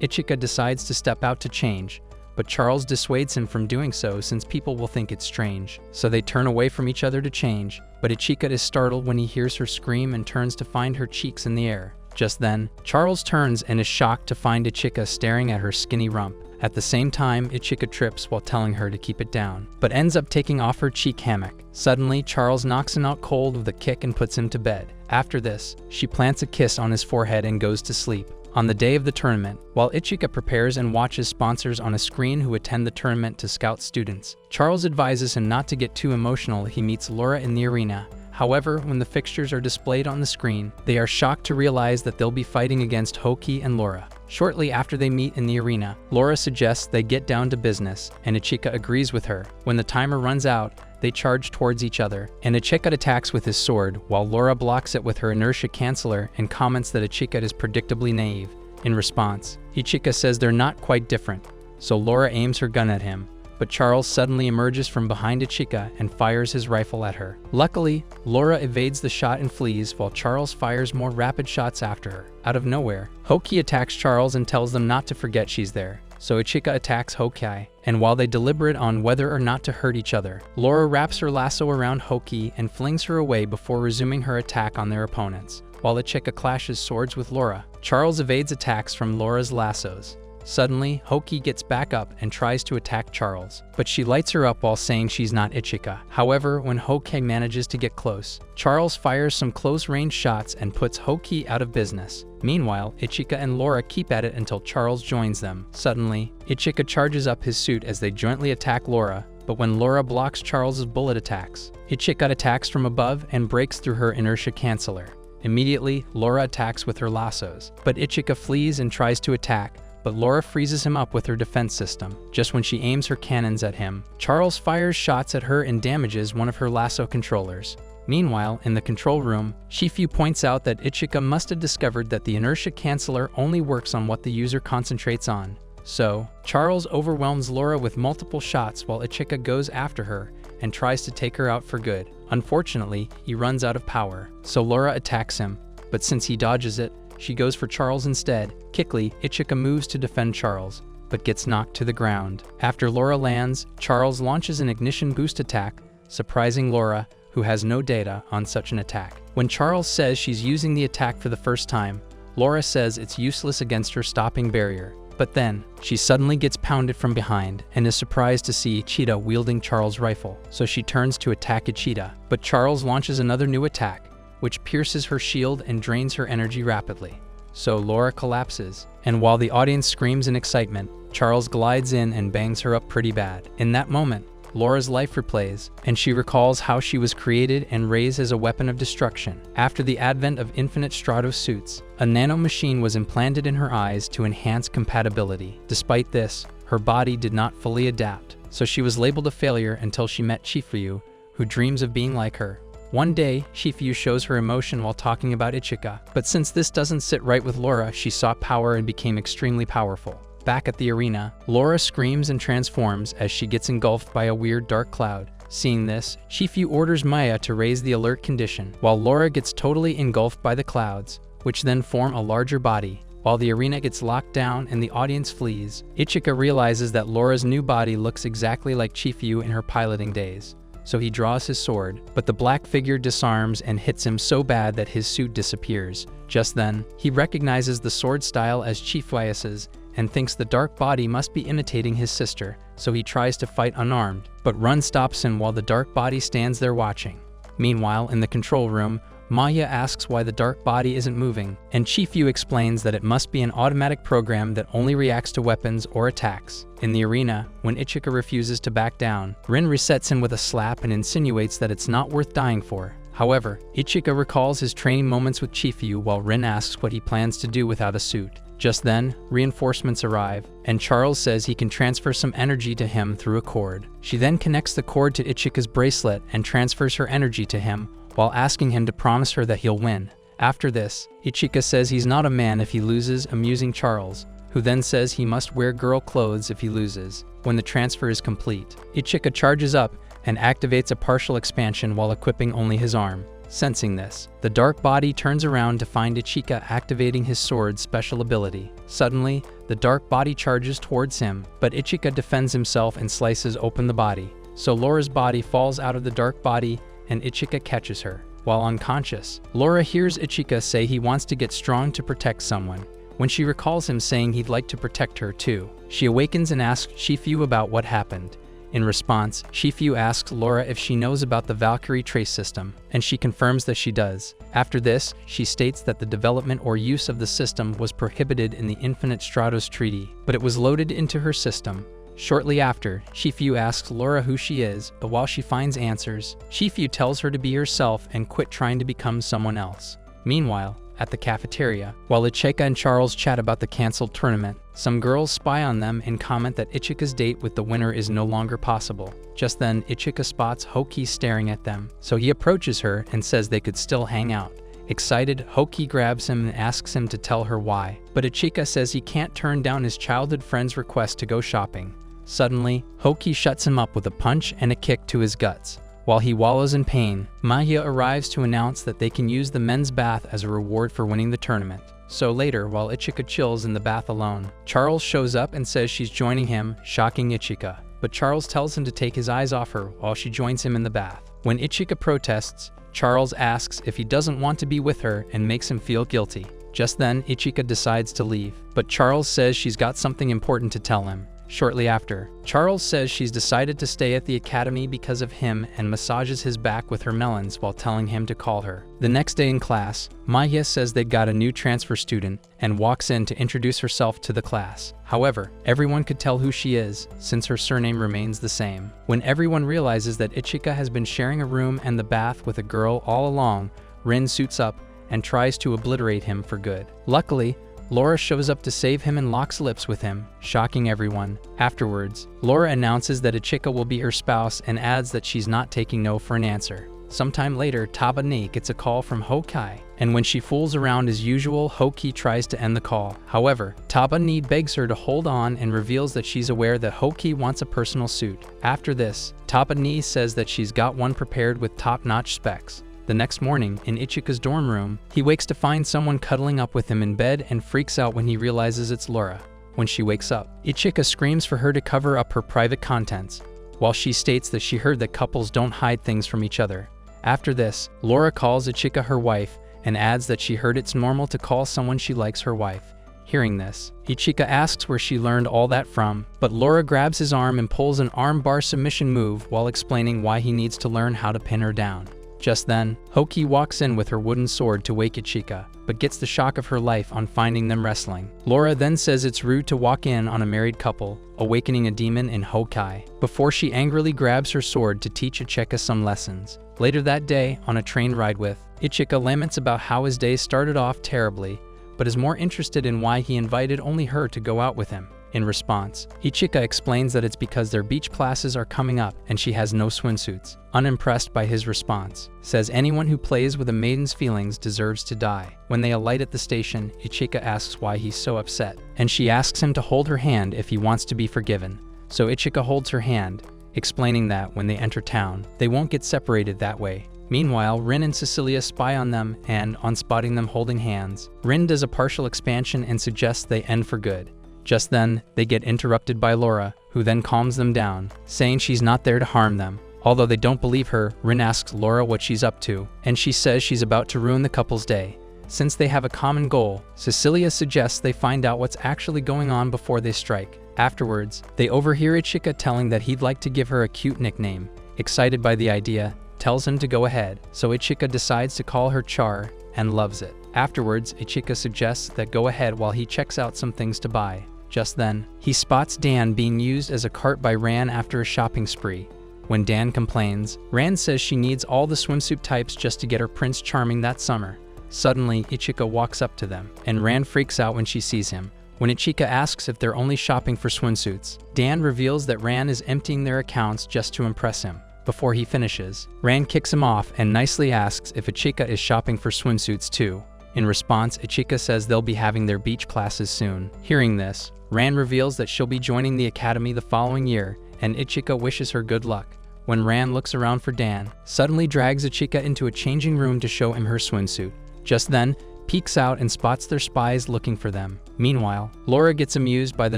Ichika decides to step out to change, but Charles dissuades him from doing so since people will think it's strange. So they turn away from each other to change, but Ichika is startled when he hears her scream and turns to find her cheeks in the air. Just then, Charles turns and is shocked to find Ichika staring at her skinny rump. At the same time, Ichika trips while telling her to keep it down, but ends up taking off her cheek hammock. Suddenly, Charles knocks him out cold with a kick and puts him to bed. After this, she plants a kiss on his forehead and goes to sleep. On the day of the tournament, while Ichika prepares and watches sponsors on a screen who attend the tournament to scout students, Charles advises him not to get too emotional. He meets Laura in the arena. However, when the fixtures are displayed on the screen, they are shocked to realize that they'll be fighting against Hoki and Laura. Shortly after they meet in the arena, Laura suggests they get down to business, and Ichika agrees with her. When the timer runs out, they charge towards each other, and Ichika attacks with his sword, while Laura blocks it with her inertia canceller and comments that Ichika is predictably naive. In response, Ichika says they're not quite different, so Laura aims her gun at him, but Charles suddenly emerges from behind Ichika and fires his rifle at her. Luckily, Laura evades the shot and flees, while Charles fires more rapid shots after her. Out of nowhere, Hoki attacks Charles and tells them not to forget she's there. So Ichika attacks Hoki, and while they deliberate on whether or not to hurt each other, Laura wraps her lasso around Hoki and flings her away before resuming her attack on their opponents. While Ichika clashes swords with Laura, Charles evades attacks from Laura's lassos. Suddenly, Hoki gets back up and tries to attack Charles, but she lights her up while saying she's not Ichika. However, when Hoki manages to get close, Charles fires some close-range shots and puts Hoki out of business. Meanwhile, Ichika and Laura keep at it until Charles joins them. Suddenly, Ichika charges up his suit as they jointly attack Laura, but when Laura blocks Charles's bullet attacks, Ichika attacks from above and breaks through her inertia canceller. Immediately, Laura attacks with her lassos, but Ichika flees and tries to attack, but Laura freezes him up with her defense system. Just when she aims her cannons at him, Charles fires shots at her and damages one of her lasso controllers. Meanwhile, in the control room, Shifu points out that Ichika must have discovered that the inertia canceller only works on what the user concentrates on. So, Charles overwhelms Laura with multiple shots while Ichika goes after her and tries to take her out for good. Unfortunately, he runs out of power, so Laura attacks him, but since he dodges it, she goes for Charles instead. Quickly, Ichika moves to defend Charles, but gets knocked to the ground. After Laura lands, Charles launches an ignition boost attack, surprising Laura, who has no data on such an attack. When Charles says she's using the attack for the first time, Laura says it's useless against her stopping barrier. But then, she suddenly gets pounded from behind and is surprised to see Ichida wielding Charles' rifle, so she turns to attack Ichida. But Charles launches another new attack, which pierces her shield and drains her energy rapidly. So Laura collapses, and while the audience screams in excitement, Charles glides in and bangs her up pretty bad. In that moment, Laura's life replays, and she recalls how she was created and raised as a weapon of destruction. After the advent of infinite strato suits, a nanomachine was implanted in her eyes to enhance compatibility. Despite this, her body did not fully adapt, so she was labeled a failure until she met Shifu, who dreams of being like her. One day, Shifu shows her emotion while talking about Ichika, but since this doesn't sit right with Laura, she sought power and became extremely powerful. Back at the arena, Laura screams and transforms as she gets engulfed by a weird dark cloud. Seeing this, Shifu orders Maya to raise the alert condition, while Laura gets totally engulfed by the clouds, which then form a larger body. While the arena gets locked down and the audience flees, Ichika realizes that Laura's new body looks exactly like Shifu in her piloting days. So he draws his sword, but the black figure disarms and hits him so bad that his suit disappears. Just then, he recognizes the sword style as Chifuius's and thinks the dark body must be imitating his sister, so he tries to fight unarmed, but Run stops him while the dark body stands there watching. Meanwhile, in the control room, Maya asks why the dark body isn't moving, and Shifu explains that it must be an automatic program that only reacts to weapons or attacks. In the arena, when Ichika refuses to back down, Rin resets him with a slap and insinuates that it's not worth dying for. However, Ichika recalls his training moments with Shifu while Rin asks what he plans to do without a suit. Just then, reinforcements arrive, and Charles says he can transfer some energy to him through a cord. She then connects the cord to Ichika's bracelet and transfers her energy to him, while asking him to promise her that he'll win. After this, Ichika says he's not a man if he loses, amusing Charles, who then says he must wear girl clothes if he loses. When the transfer is complete, Ichika charges up and activates a partial expansion while equipping only his arm. Sensing this, the dark body turns around to find Ichika activating his sword's special ability. Suddenly, the dark body charges towards him, but Ichika defends himself and slices open the body. So Laura's body falls out of the dark body and Ichika catches her. While unconscious, Laura hears Ichika say he wants to get strong to protect someone, when she recalls him saying he'd like to protect her too. She awakens and asks Shifu about what happened. In response, Shifu asks Laura if she knows about the Valkyrie trace system, and she confirms that she does. After this, she states that the development or use of the system was prohibited in the Infinite Stratos Treaty, but it was loaded into her system. Shortly after, Shifu asks Laura who she is, but while she finds answers, Shifu tells her to be herself and quit trying to become someone else. Meanwhile, at the cafeteria, while Ichika and Charles chat about the cancelled tournament, some girls spy on them and comment that Ichika's date with the winner is no longer possible. Just then, Ichika spots Hoki staring at them, so he approaches her and says they could still hang out. Excited, Hoki grabs him and asks him to tell her why, but Ichika says he can't turn down his childhood friend's request to go shopping. Suddenly, Hoki shuts him up with a punch and a kick to his guts. While he wallows in pain, Maya arrives to announce that they can use the men's bath as a reward for winning the tournament. So later, while Ichika chills in the bath alone, Charles shows up and says she's joining him, shocking Ichika. But Charles tells him to take his eyes off her while she joins him in the bath. When Ichika protests, Charles asks if he doesn't want to be with her and makes him feel guilty. Just then, Ichika decides to leave, but Charles says she's got something important to tell him. Shortly after, Charles says she's decided to stay at the academy because of him and massages his back with her melons while telling him to call her. The next day in class, Maya says they got a new transfer student and walks in to introduce herself to the class. However, everyone could tell who she is since her surname remains the same. When everyone realizes that Ichika has been sharing a room and the bath with a girl all along, Rin suits up and tries to obliterate him for good. Luckily, Laura shows up to save him and locks lips with him, shocking everyone. Afterwards, Laura announces that Ichika will be her spouse and adds that she's not taking no for an answer. Sometime later, Tabani gets a call from Hokai, and when she fools around as usual, Hoki tries to end the call. However, Tabani begs her to hold on and reveals that she's aware that Hoki wants a personal suit. After this, Tabani says that she's got one prepared with top-notch specs. The next morning, in Ichika's dorm room, he wakes to find someone cuddling up with him in bed and freaks out when he realizes it's Laura. When she wakes up, Ichika screams for her to cover up her private contents, while she states that she heard that couples don't hide things from each other. After this, Laura calls Ichika her wife and adds that she heard it's normal to call someone she likes her wife. Hearing this, Ichika asks where she learned all that from, but Laura grabs his arm and pulls an armbar submission move while explaining why he needs to learn how to pin her down. Just then, Hoki walks in with her wooden sword to wake Ichika, but gets the shock of her life on finding them wrestling. Laura then says it's rude to walk in on a married couple, awakening a demon in Hokai, before she angrily grabs her sword to teach Ichika some lessons. Later that day, on a train ride with, Ichika laments about how his day started off terribly, but is more interested in why he invited only her to go out with him. In response, Ichika explains that it's because their beach classes are coming up and she has no swimsuits. Unimpressed by his response, says anyone who plays with a maiden's feelings deserves to die. When they alight at the station, Ichika asks why he's so upset, and she asks him to hold her hand if he wants to be forgiven. So Ichika holds her hand, explaining that when they enter town, they won't get separated that way. Meanwhile, Rin and Cecilia spy on them and, on spotting them holding hands, Rin does a partial expansion and suggests they end for good. Just then, they get interrupted by Laura, who then calms them down, saying she's not there to harm them. Although they don't believe her, Rin asks Laura what she's up to, and she says she's about to ruin the couple's day. Since they have a common goal, Cecilia suggests they find out what's actually going on before they strike. Afterwards, they overhear Ichika telling that he'd like to give her a cute nickname. Excited by the idea, tells him to go ahead, so Ichika decides to call her Char, and loves it. Afterwards, Ichika suggests that go ahead while he checks out some things to buy. Just then, he spots Dan being used as a cart by Ran after a shopping spree. When Dan complains, Ran says she needs all the swimsuit types just to get her Prince Charming that summer. Suddenly, Ichika walks up to them, and Ran freaks out when she sees him. When Ichika asks if they're only shopping for swimsuits, Dan reveals that Ran is emptying their accounts just to impress him. Before he finishes, Ran kicks him off and nicely asks if Ichika is shopping for swimsuits too. In response, Ichika says they'll be having their beach classes soon. Hearing this, Ran reveals that she'll be joining the academy the following year, and Ichika wishes her good luck. When Ran looks around for Dan, suddenly drags Ichika into a changing room to show him her swimsuit. Just then, peeks out and spots their spies looking for them. Meanwhile, Laura gets amused by the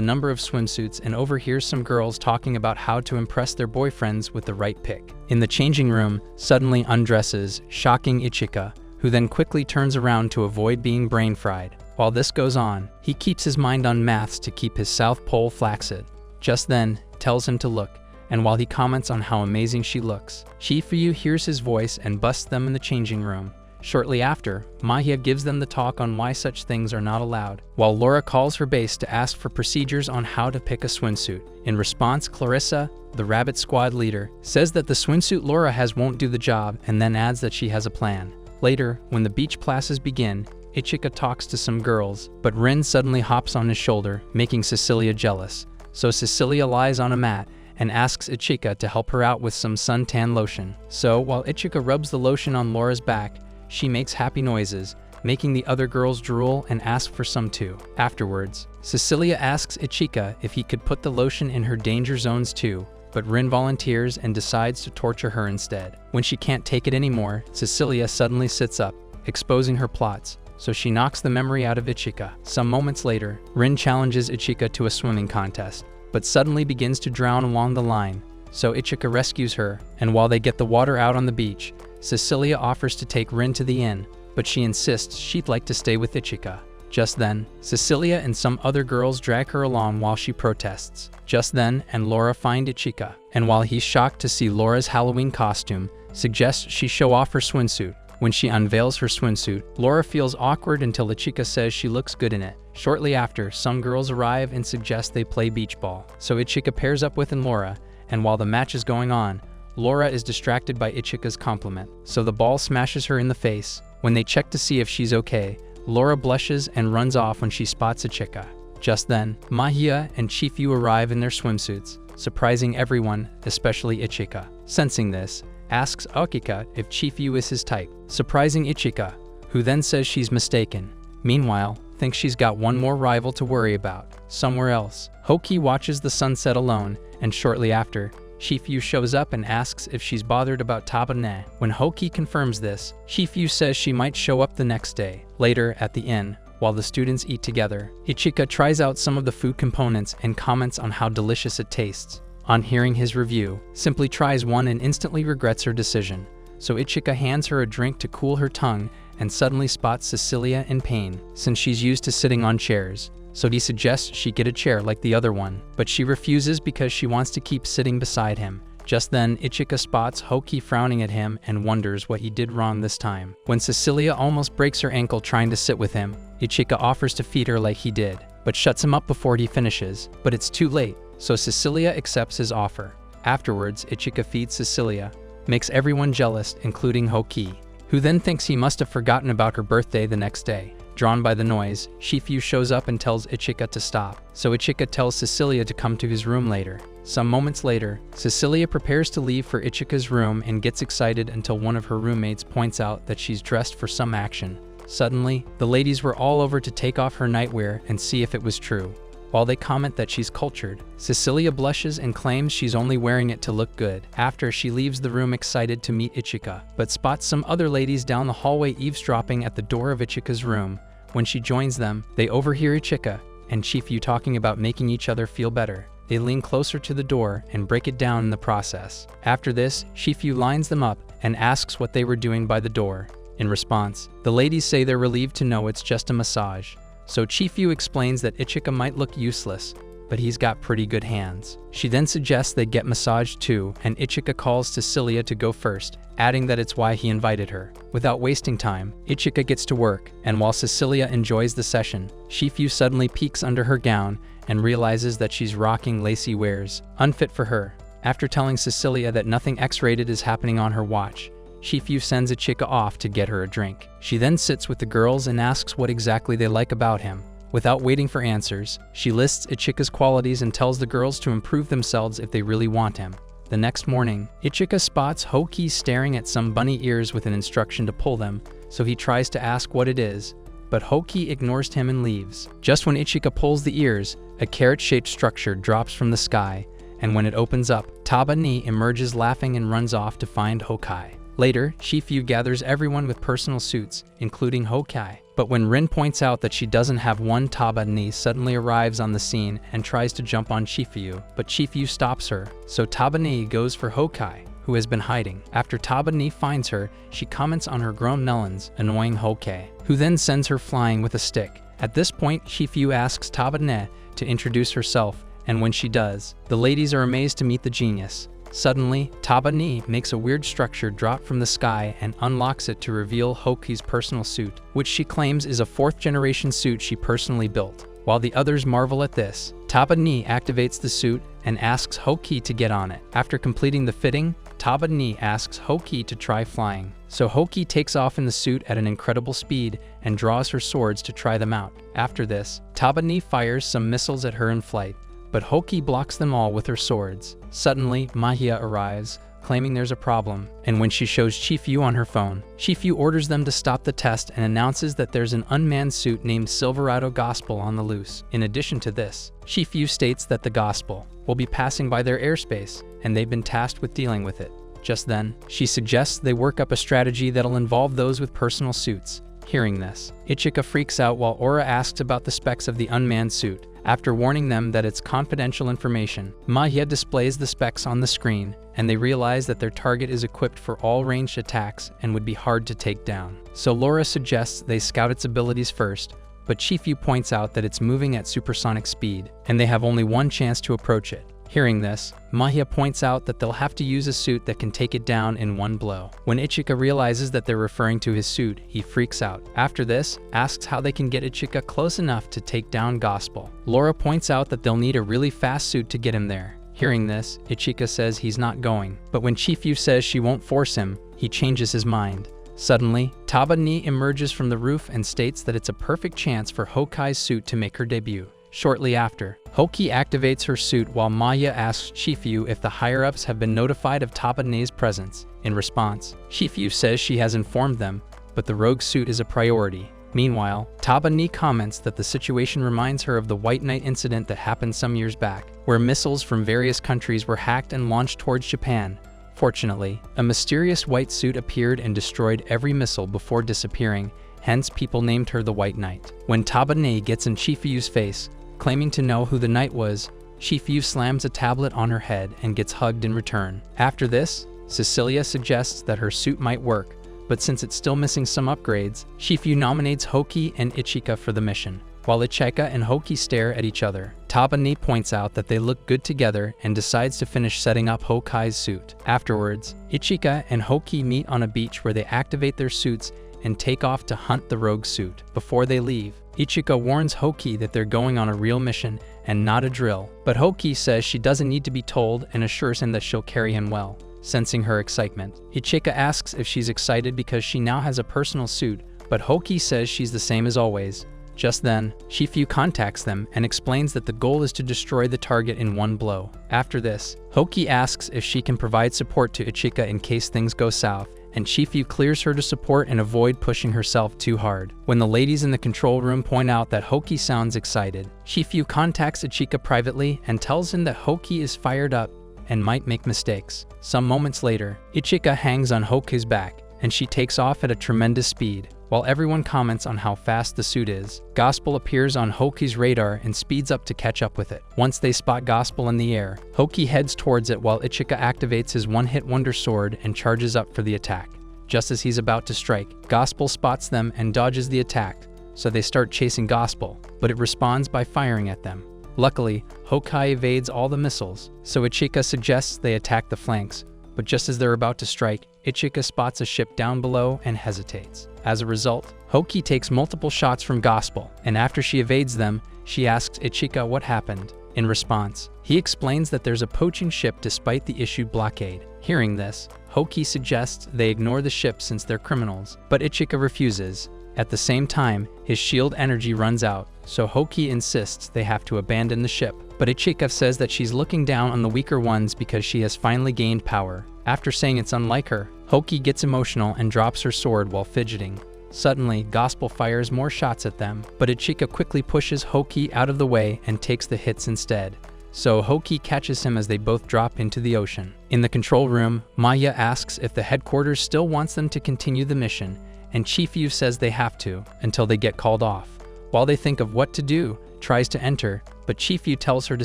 number of swimsuits and overhears some girls talking about how to impress their boyfriends with the right pick. In the changing room, suddenly undresses, shocking Ichika, who then quickly turns around to avoid being brain fried. While this goes on, he keeps his mind on maths to keep his South Pole flaccid. Just then, tells him to look, and while he comments on how amazing she looks, Shifuyu hears his voice and busts them in the changing room. Shortly after, Mahia gives them the talk on why such things are not allowed, while Laura calls her base to ask for procedures on how to pick a swimsuit. In response, Clarissa, the Rabbit Squad leader, says that the swimsuit Laura has won't do the job and then adds that she has a plan. Later, when the beach classes begin, Ichika talks to some girls, but Rin suddenly hops on his shoulder, making Cecilia jealous. So Cecilia lies on a mat and asks Ichika to help her out with some suntan lotion. So, while Ichika rubs the lotion on Laura's back, she makes happy noises, making the other girls drool and ask for some too. Afterwards, Cecilia asks Ichika if he could put the lotion in her danger zones too, but Rin volunteers and decides to torture her instead. When she can't take it anymore, Cecilia suddenly sits up, exposing her plots, so she knocks the memory out of Ichika. Some moments later, Rin challenges Ichika to a swimming contest, but suddenly begins to drown along the line, so Ichika rescues her, and while they get the water out on the beach, Cecilia offers to take Rin to the inn, but she insists she'd like to stay with Ichika. Just then, Cecilia and some other girls drag her along while she protests. Just then, and Laura find Ichika, and while he's shocked to see Laura's Halloween costume, suggests she show off her swimsuit. When she unveils her swimsuit, Laura feels awkward until Ichika says she looks good in it. Shortly after, some girls arrive and suggest they play beach ball, so Ichika pairs up with Laura, and while the match is going on, Laura is distracted by Ichika's compliment, so the ball smashes her in the face. When they check to see if she's okay, Laura blushes and runs off when she spots Ichika. Just then, Mahia and Shifuyu arrive in their swimsuits, surprising everyone, especially Ichika. Sensing this, asks Okika if Shifuyu is his type, surprising Ichika, who then says she's mistaken. Meanwhile, thinks she's got one more rival to worry about. Somewhere else, Hoki watches the sunset alone, and shortly after, Shifuyu shows up and asks if she's bothered about Tabane. When Hoki confirms this, Shifuyu says she might show up the next day. Later, at the inn, while the students eat together, Ichika tries out some of the food components and comments on how delicious it tastes. On hearing his review, simply tries one and instantly regrets her decision. So Ichika hands her a drink to cool her tongue and suddenly spots Cecilia in pain, since she's used to sitting on chairs. So he suggests she get a chair like the other one, but she refuses because she wants to keep sitting beside him. Just then, Ichika spots Hoki frowning at him and wonders what he did wrong this time. When Cecilia almost breaks her ankle trying to sit with him, Ichika offers to feed her like he did, but shuts him up before he finishes. But it's too late, so Cecilia accepts his offer. Afterwards, Ichika feeds Cecilia, makes everyone jealous, including Hoki, who then thinks he must have forgotten about her birthday the next day. Drawn by the noise, Shifuyu shows up and tells Ichika to stop, so Ichika tells Cecilia to come to his room later. Some moments later, Cecilia prepares to leave for Ichika's room and gets excited until one of her roommates points out that she's dressed for some action. Suddenly, the ladies were all over to take off her nightwear and see if it was true. While they comment that she's cultured, Cecilia blushes and claims she's only wearing it to look good. After, she leaves the room excited to meet Ichika, but spots some other ladies down the hallway eavesdropping at the door of Ichika's room. When she joins them, they overhear Ichika and Shifuyu talking about making each other feel better. They lean closer to the door and break it down in the process. After this, Shifuyu lines them up and asks what they were doing by the door. In response, the ladies say they're relieved to know it's just a massage. So Shifuyu explains that Ichika might look useless, but he's got pretty good hands. She then suggests they get massaged too, and Ichika calls Cecilia to go first, adding that it's why he invited her. Without wasting time, Ichika gets to work, and while Cecilia enjoys the session, Shifuyu suddenly peeks under her gown and realizes that she's rocking lacy wares, unfit for her. After telling Cecilia that nothing X-rated is happening on her watch, Shifuyu sends Ichika off to get her a drink. She then sits with the girls and asks what exactly they like about him. Without waiting for answers, she lists Ichika's qualities and tells the girls to improve themselves if they really want him. The next morning, Ichika spots Hoki staring at some bunny ears with an instruction to pull them, so he tries to ask what it is, but Hoki ignores him and leaves. Just when Ichika pulls the ears, a carrot-shaped structure drops from the sky, and when it opens up, Tabani emerges laughing and runs off to find Hokai. Later, Shifuyu gathers everyone with personal suits, including Hokai. But when Rin points out that she doesn't have one, Tabani suddenly arrives on the scene and tries to jump on Shifuyu, but Shifuyu stops her, so Tabani goes for Hokai, who has been hiding. After Tabani finds her, she comments on her grown melons, annoying Hokai, who then sends her flying with a stick. At this point, Shifuyu asks Tabane to introduce herself, and when she does, the ladies are amazed to meet the genius. Suddenly, Taba-ni makes a weird structure drop from the sky and unlocks it to reveal Hoki's personal suit, which she claims is a 4th-generation suit she personally built. While the others marvel at this, Taba-ni activates the suit and asks Hoki to get on it. After completing the fitting, Taba-ni asks Hoki to try flying. So Hoki takes off in the suit at an incredible speed and draws her swords to try them out. After this, Taba-ni fires some missiles at her in flight, but Hoki blocks them all with her swords. Suddenly, Mahia arrives, claiming there's a problem, and when she shows Chifu on her phone, Chifu orders them to stop the test and announces that there's an unmanned suit named Silverado Gospel on the loose. In addition to this, Chifu states that the Gospel will be passing by their airspace, and they've been tasked with dealing with it. Just then, she suggests they work up a strategy that'll involve those with personal suits. Hearing this, Ichika freaks out while Aura asks about the specs of the unmanned suit. After warning them that it's confidential information, Mahia displays the specs on the screen, and they realize that their target is equipped for all ranged attacks and would be hard to take down. So Laura suggests they scout its abilities first, but Chifu points out that it's moving at supersonic speed, and they have only one chance to approach it. Hearing this, Mahia points out that they'll have to use a suit that can take it down in one blow. When Ichika realizes that they're referring to his suit, he freaks out. After this, asks how they can get Ichika close enough to take down Gospel. Laura points out that they'll need a really fast suit to get him there. Hearing this, Ichika says he's not going, but when Chifu says she won't force him, he changes his mind. Suddenly, Taba-ni emerges from the roof and states that it's a perfect chance for Hokai's suit to make her debut. Shortly after, Hoki activates her suit while Mahia asks Chifu if the higher-ups have been notified of Taba-ni's presence. In response, Chifu says she has informed them, but the rogue suit is a priority. Meanwhile, Taba-ni comments that the situation reminds her of the White Knight incident that happened some years back, where missiles from various countries were hacked and launched towards Japan. Fortunately, a mysterious white suit appeared and destroyed every missile before disappearing, hence people named her the White Knight. When Taba-ni gets in Chifu's face, claiming to know who the knight was, Chifu slams a tablet on her head and gets hugged in return. After this, Cecilia suggests that her suit might work, but since it's still missing some upgrades, Chifu nominates Hoki and Ichika for the mission. While Ichika and Hoki stare at each other, Taba-ni points out that they look good together and decides to finish setting up Hokai's suit. Afterwards, Ichika and Hoki meet on a beach where they activate their suits and take off to hunt the rogue suit. Before they leave, Ichika warns Hoki that they're going on a real mission and not a drill, but Hoki says she doesn't need to be told and assures him that she'll carry him well. Sensing her excitement, Ichika asks if she's excited because she now has a personal suit, but Hoki says she's the same as always. Just then, Chifu contacts them and explains that the goal is to destroy the target in one blow. After this, Hoki asks if she can provide support to Ichika in case things go south, and Chifu clears her to support and avoid pushing herself too hard. When the ladies in the control room point out that Hoki sounds excited, Chifu contacts Ichika privately and tells him that Hoki is fired up and might make mistakes. Some moments later, Ichika hangs on Hoki's back, and she takes off at a tremendous speed. While everyone comments on how fast the suit is, Gospel appears on Hoki's radar and speeds up to catch up with it. Once they spot Gospel in the air, Hoki heads towards it while Ichika activates his one-hit wonder sword and charges up for the attack. Just as he's about to strike, Gospel spots them and dodges the attack, so they start chasing Gospel, but it responds by firing at them. Luckily, Hokai evades all the missiles, so Ichika suggests they attack the flanks, but just as they're about to strike, Ichika spots a ship down below and hesitates. As a result, Hoki takes multiple shots from Gospel, and after she evades them, she asks Ichika what happened. In response, he explains that there's a poaching ship despite the issued blockade. Hearing this, Hoki suggests they ignore the ship since they're criminals, but Ichika refuses. At the same time, his shield energy runs out, so Hoki insists they have to abandon the ship. But Ichika says that she's looking down on the weaker ones because she has finally gained power. After saying it's unlike her, Hoki gets emotional and drops her sword while fidgeting. Suddenly, Gospel fires more shots at them, but Ichika quickly pushes Hoki out of the way and takes the hits instead. So Hoki catches him as they both drop into the ocean. In the control room, Maya asks if the headquarters still wants them to continue the mission, and Chifu says they have to, until they get called off. While they think of what to do, tries to enter, but Chifu tells her to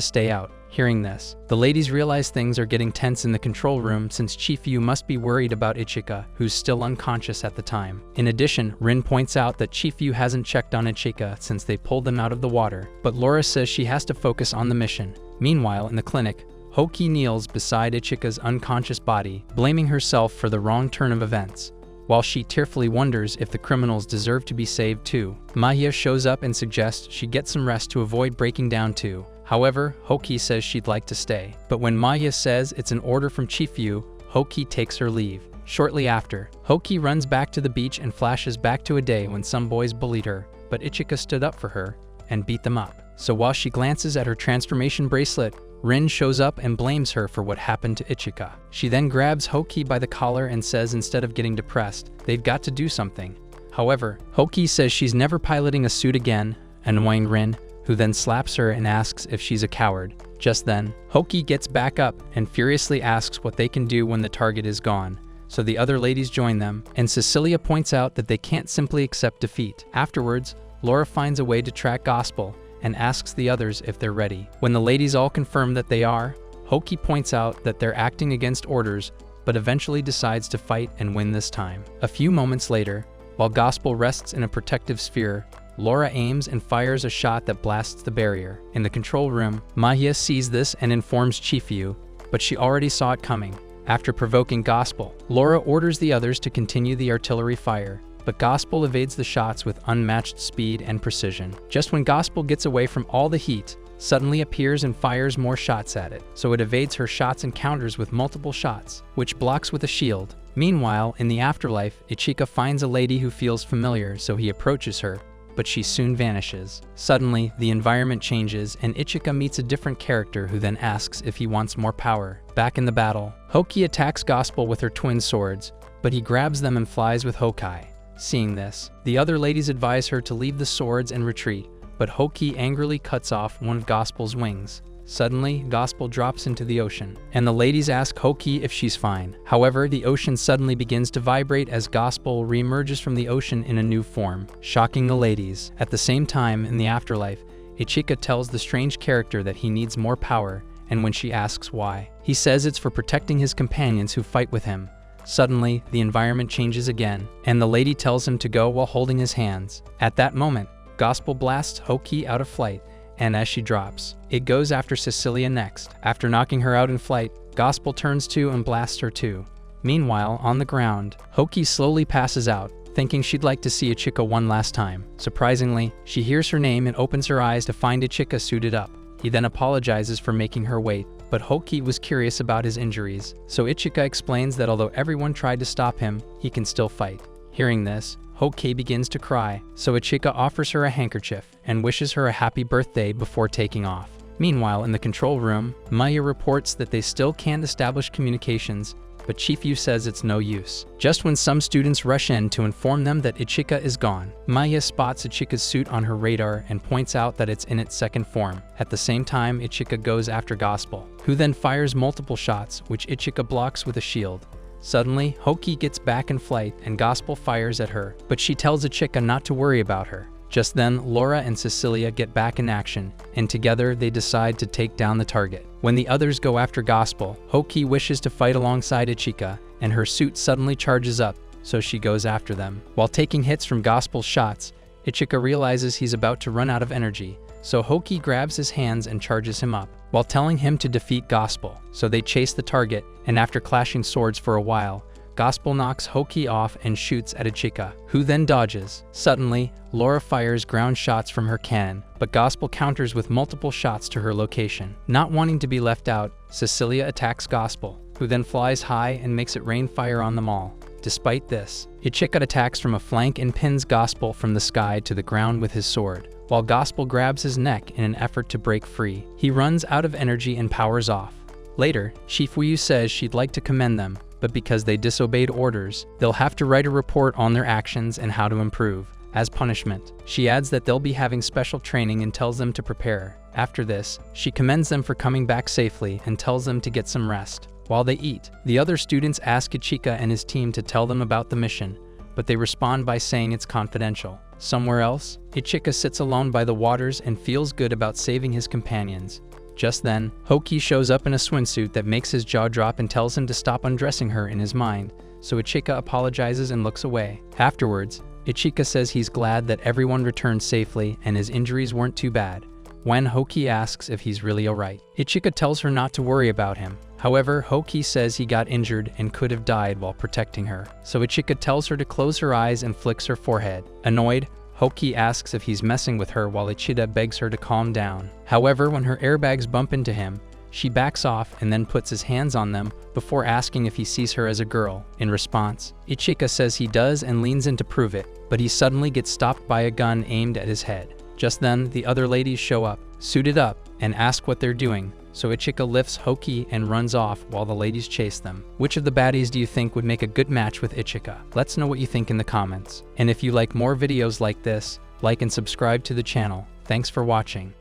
stay out. Hearing this, the ladies realize things are getting tense in the control room since Chifu must be worried about Ichika, who's still unconscious at the time. In addition, Rin points out that Chifu hasn't checked on Ichika since they pulled them out of the water, but Laura says she has to focus on the mission. Meanwhile, in the clinic, Hoki kneels beside Ichika's unconscious body, blaming herself for the wrong turn of events. While she tearfully wonders if the criminals deserve to be saved too, Maya shows up and suggests she get some rest to avoid breaking down too. However, Hoki says she'd like to stay. But when Maya says it's an order from Chifu, Hoki takes her leave. Shortly after, Hoki runs back to the beach and flashes back to a day when some boys bullied her, but Ichika stood up for her and beat them up. So while she glances at her transformation bracelet, Rin shows up and blames her for what happened to Ichika. She then grabs Hoki by the collar and says instead of getting depressed, they've got to do something. However, Hoki says she's never piloting a suit again, annoying Rin, who then slaps her and asks if she's a coward. Just then, Hoki gets back up and furiously asks what they can do when the target is gone. So the other ladies join them, and Cecilia points out that they can't simply accept defeat. Afterwards, Laura finds a way to track Gospel and asks the others if they're ready. When the ladies all confirm that they are, Hoki points out that they're acting against orders, but eventually decides to fight and win this time. A few moments later, while Gospel rests in a protective sphere, Laura aims and fires a shot that blasts the barrier. In the control room, Mahia sees this and informs Chifu, but she already saw it coming. After provoking Gospel, Laura orders the others to continue the artillery fire, but Gospel evades the shots with unmatched speed and precision. Just when Gospel gets away from all the heat, suddenly appears and fires more shots at it, so it evades her shots and counters with multiple shots, which blocks with a shield. Meanwhile, in the afterlife, Ichika finds a lady who feels familiar, so he approaches her, but she soon vanishes. Suddenly, the environment changes and Ichika meets a different character who then asks if he wants more power. Back in the battle, Hoki attacks Gospel with her twin swords, but he grabs them and flies with Hokai. Seeing this, the other ladies advise her to leave the swords and retreat, but Hoki angrily cuts off one of Gospel's wings. Suddenly, Gospel drops into the ocean, and the ladies ask Hoki if she's fine. However, the ocean suddenly begins to vibrate as Gospel reemerges from the ocean in a new form, shocking the ladies. At the same time, in the afterlife, Ichika tells the strange character that he needs more power, and when she asks why, he says it's for protecting his companions who fight with him. Suddenly, the environment changes again, and the lady tells him to go while holding his hands. At that moment, Gospel blasts Hoki out of flight, and as she drops, it goes after Cecilia next. After knocking her out in flight, Gospel turns to and blasts her too. Meanwhile, on the ground, Hoki slowly passes out, thinking she'd like to see Ichika one last time. Surprisingly, she hears her name and opens her eyes to find Ichika suited up. He then apologizes for making her wait, but Hoki was curious about his injuries, so Ichika explains that although everyone tried to stop him, he can still fight. Hearing this, Hoki begins to cry, so Ichika offers her a handkerchief and wishes her a happy birthday before taking off. Meanwhile, in the control room, Maya reports that they still can't establish communications, but Chifu says it's no use. Just when some students rush in to inform them that Ichika is gone, Maya spots Ichika's suit on her radar and points out that it's in its second form. At the same time, Ichika goes after Gospel, who then fires multiple shots, which Ichika blocks with a shield. Suddenly, Hoki gets back in flight and Gospel fires at her, but she tells Ichika not to worry about her. Just then, Laura and Cecilia get back in action, and together they decide to take down the target. When the others go after Gospel, Hoki wishes to fight alongside Ichika, and her suit suddenly charges up, so she goes after them. While taking hits from Gospel's shots, Ichika realizes he's about to run out of energy, so Hoki grabs his hands and charges him up, while telling him to defeat Gospel. So they chase the target, and after clashing swords for a while, Gospel knocks Hoki off and shoots at Ichika, who then dodges. Suddenly, Laura fires ground shots from her cannon, but Gospel counters with multiple shots to her location. Not wanting to be left out, Cecilia attacks Gospel, who then flies high and makes it rain fire on them all. Despite this, Ichika attacks from a flank and pins Gospel from the sky to the ground with his sword, while Gospel grabs his neck in an effort to break free. He runs out of energy and powers off. Later, Shifuyu says she'd like to commend them, but because they disobeyed orders, they'll have to write a report on their actions and how to improve. As punishment, she adds that they'll be having special training and tells them to prepare. After this, she commends them for coming back safely and tells them to get some rest. While they eat, the other students ask Ichika and his team to tell them about the mission, but they respond by saying it's confidential. Somewhere else, Ichika sits alone by the waters and feels good about saving his companions. Just then, Hoki shows up in a swimsuit that makes his jaw drop and tells him to stop undressing her in his mind, so Ichika apologizes and looks away. Afterwards, Ichika says he's glad that everyone returned safely and his injuries weren't too bad. When Hoki asks if he's really alright, Ichika tells her not to worry about him. However, Hoki says he got injured and could have died while protecting her, so Ichika tells her to close her eyes and flicks her forehead. Annoyed, Hoki asks if he's messing with her while Ichida begs her to calm down. However, when her airbags bump into him, she backs off and then puts his hands on them before asking if he sees her as a girl. In response, Ichika says he does and leans in to prove it, but he suddenly gets stopped by a gun aimed at his head. Just then, the other ladies show up, suited up, and ask what they're doing, so Ichika lifts Hoki and runs off while the ladies chase them. Which of the baddies do you think would make a good match with Ichika? Let's know what you think in the comments. And if you like more videos like this, like and subscribe to the channel. Thanks for watching.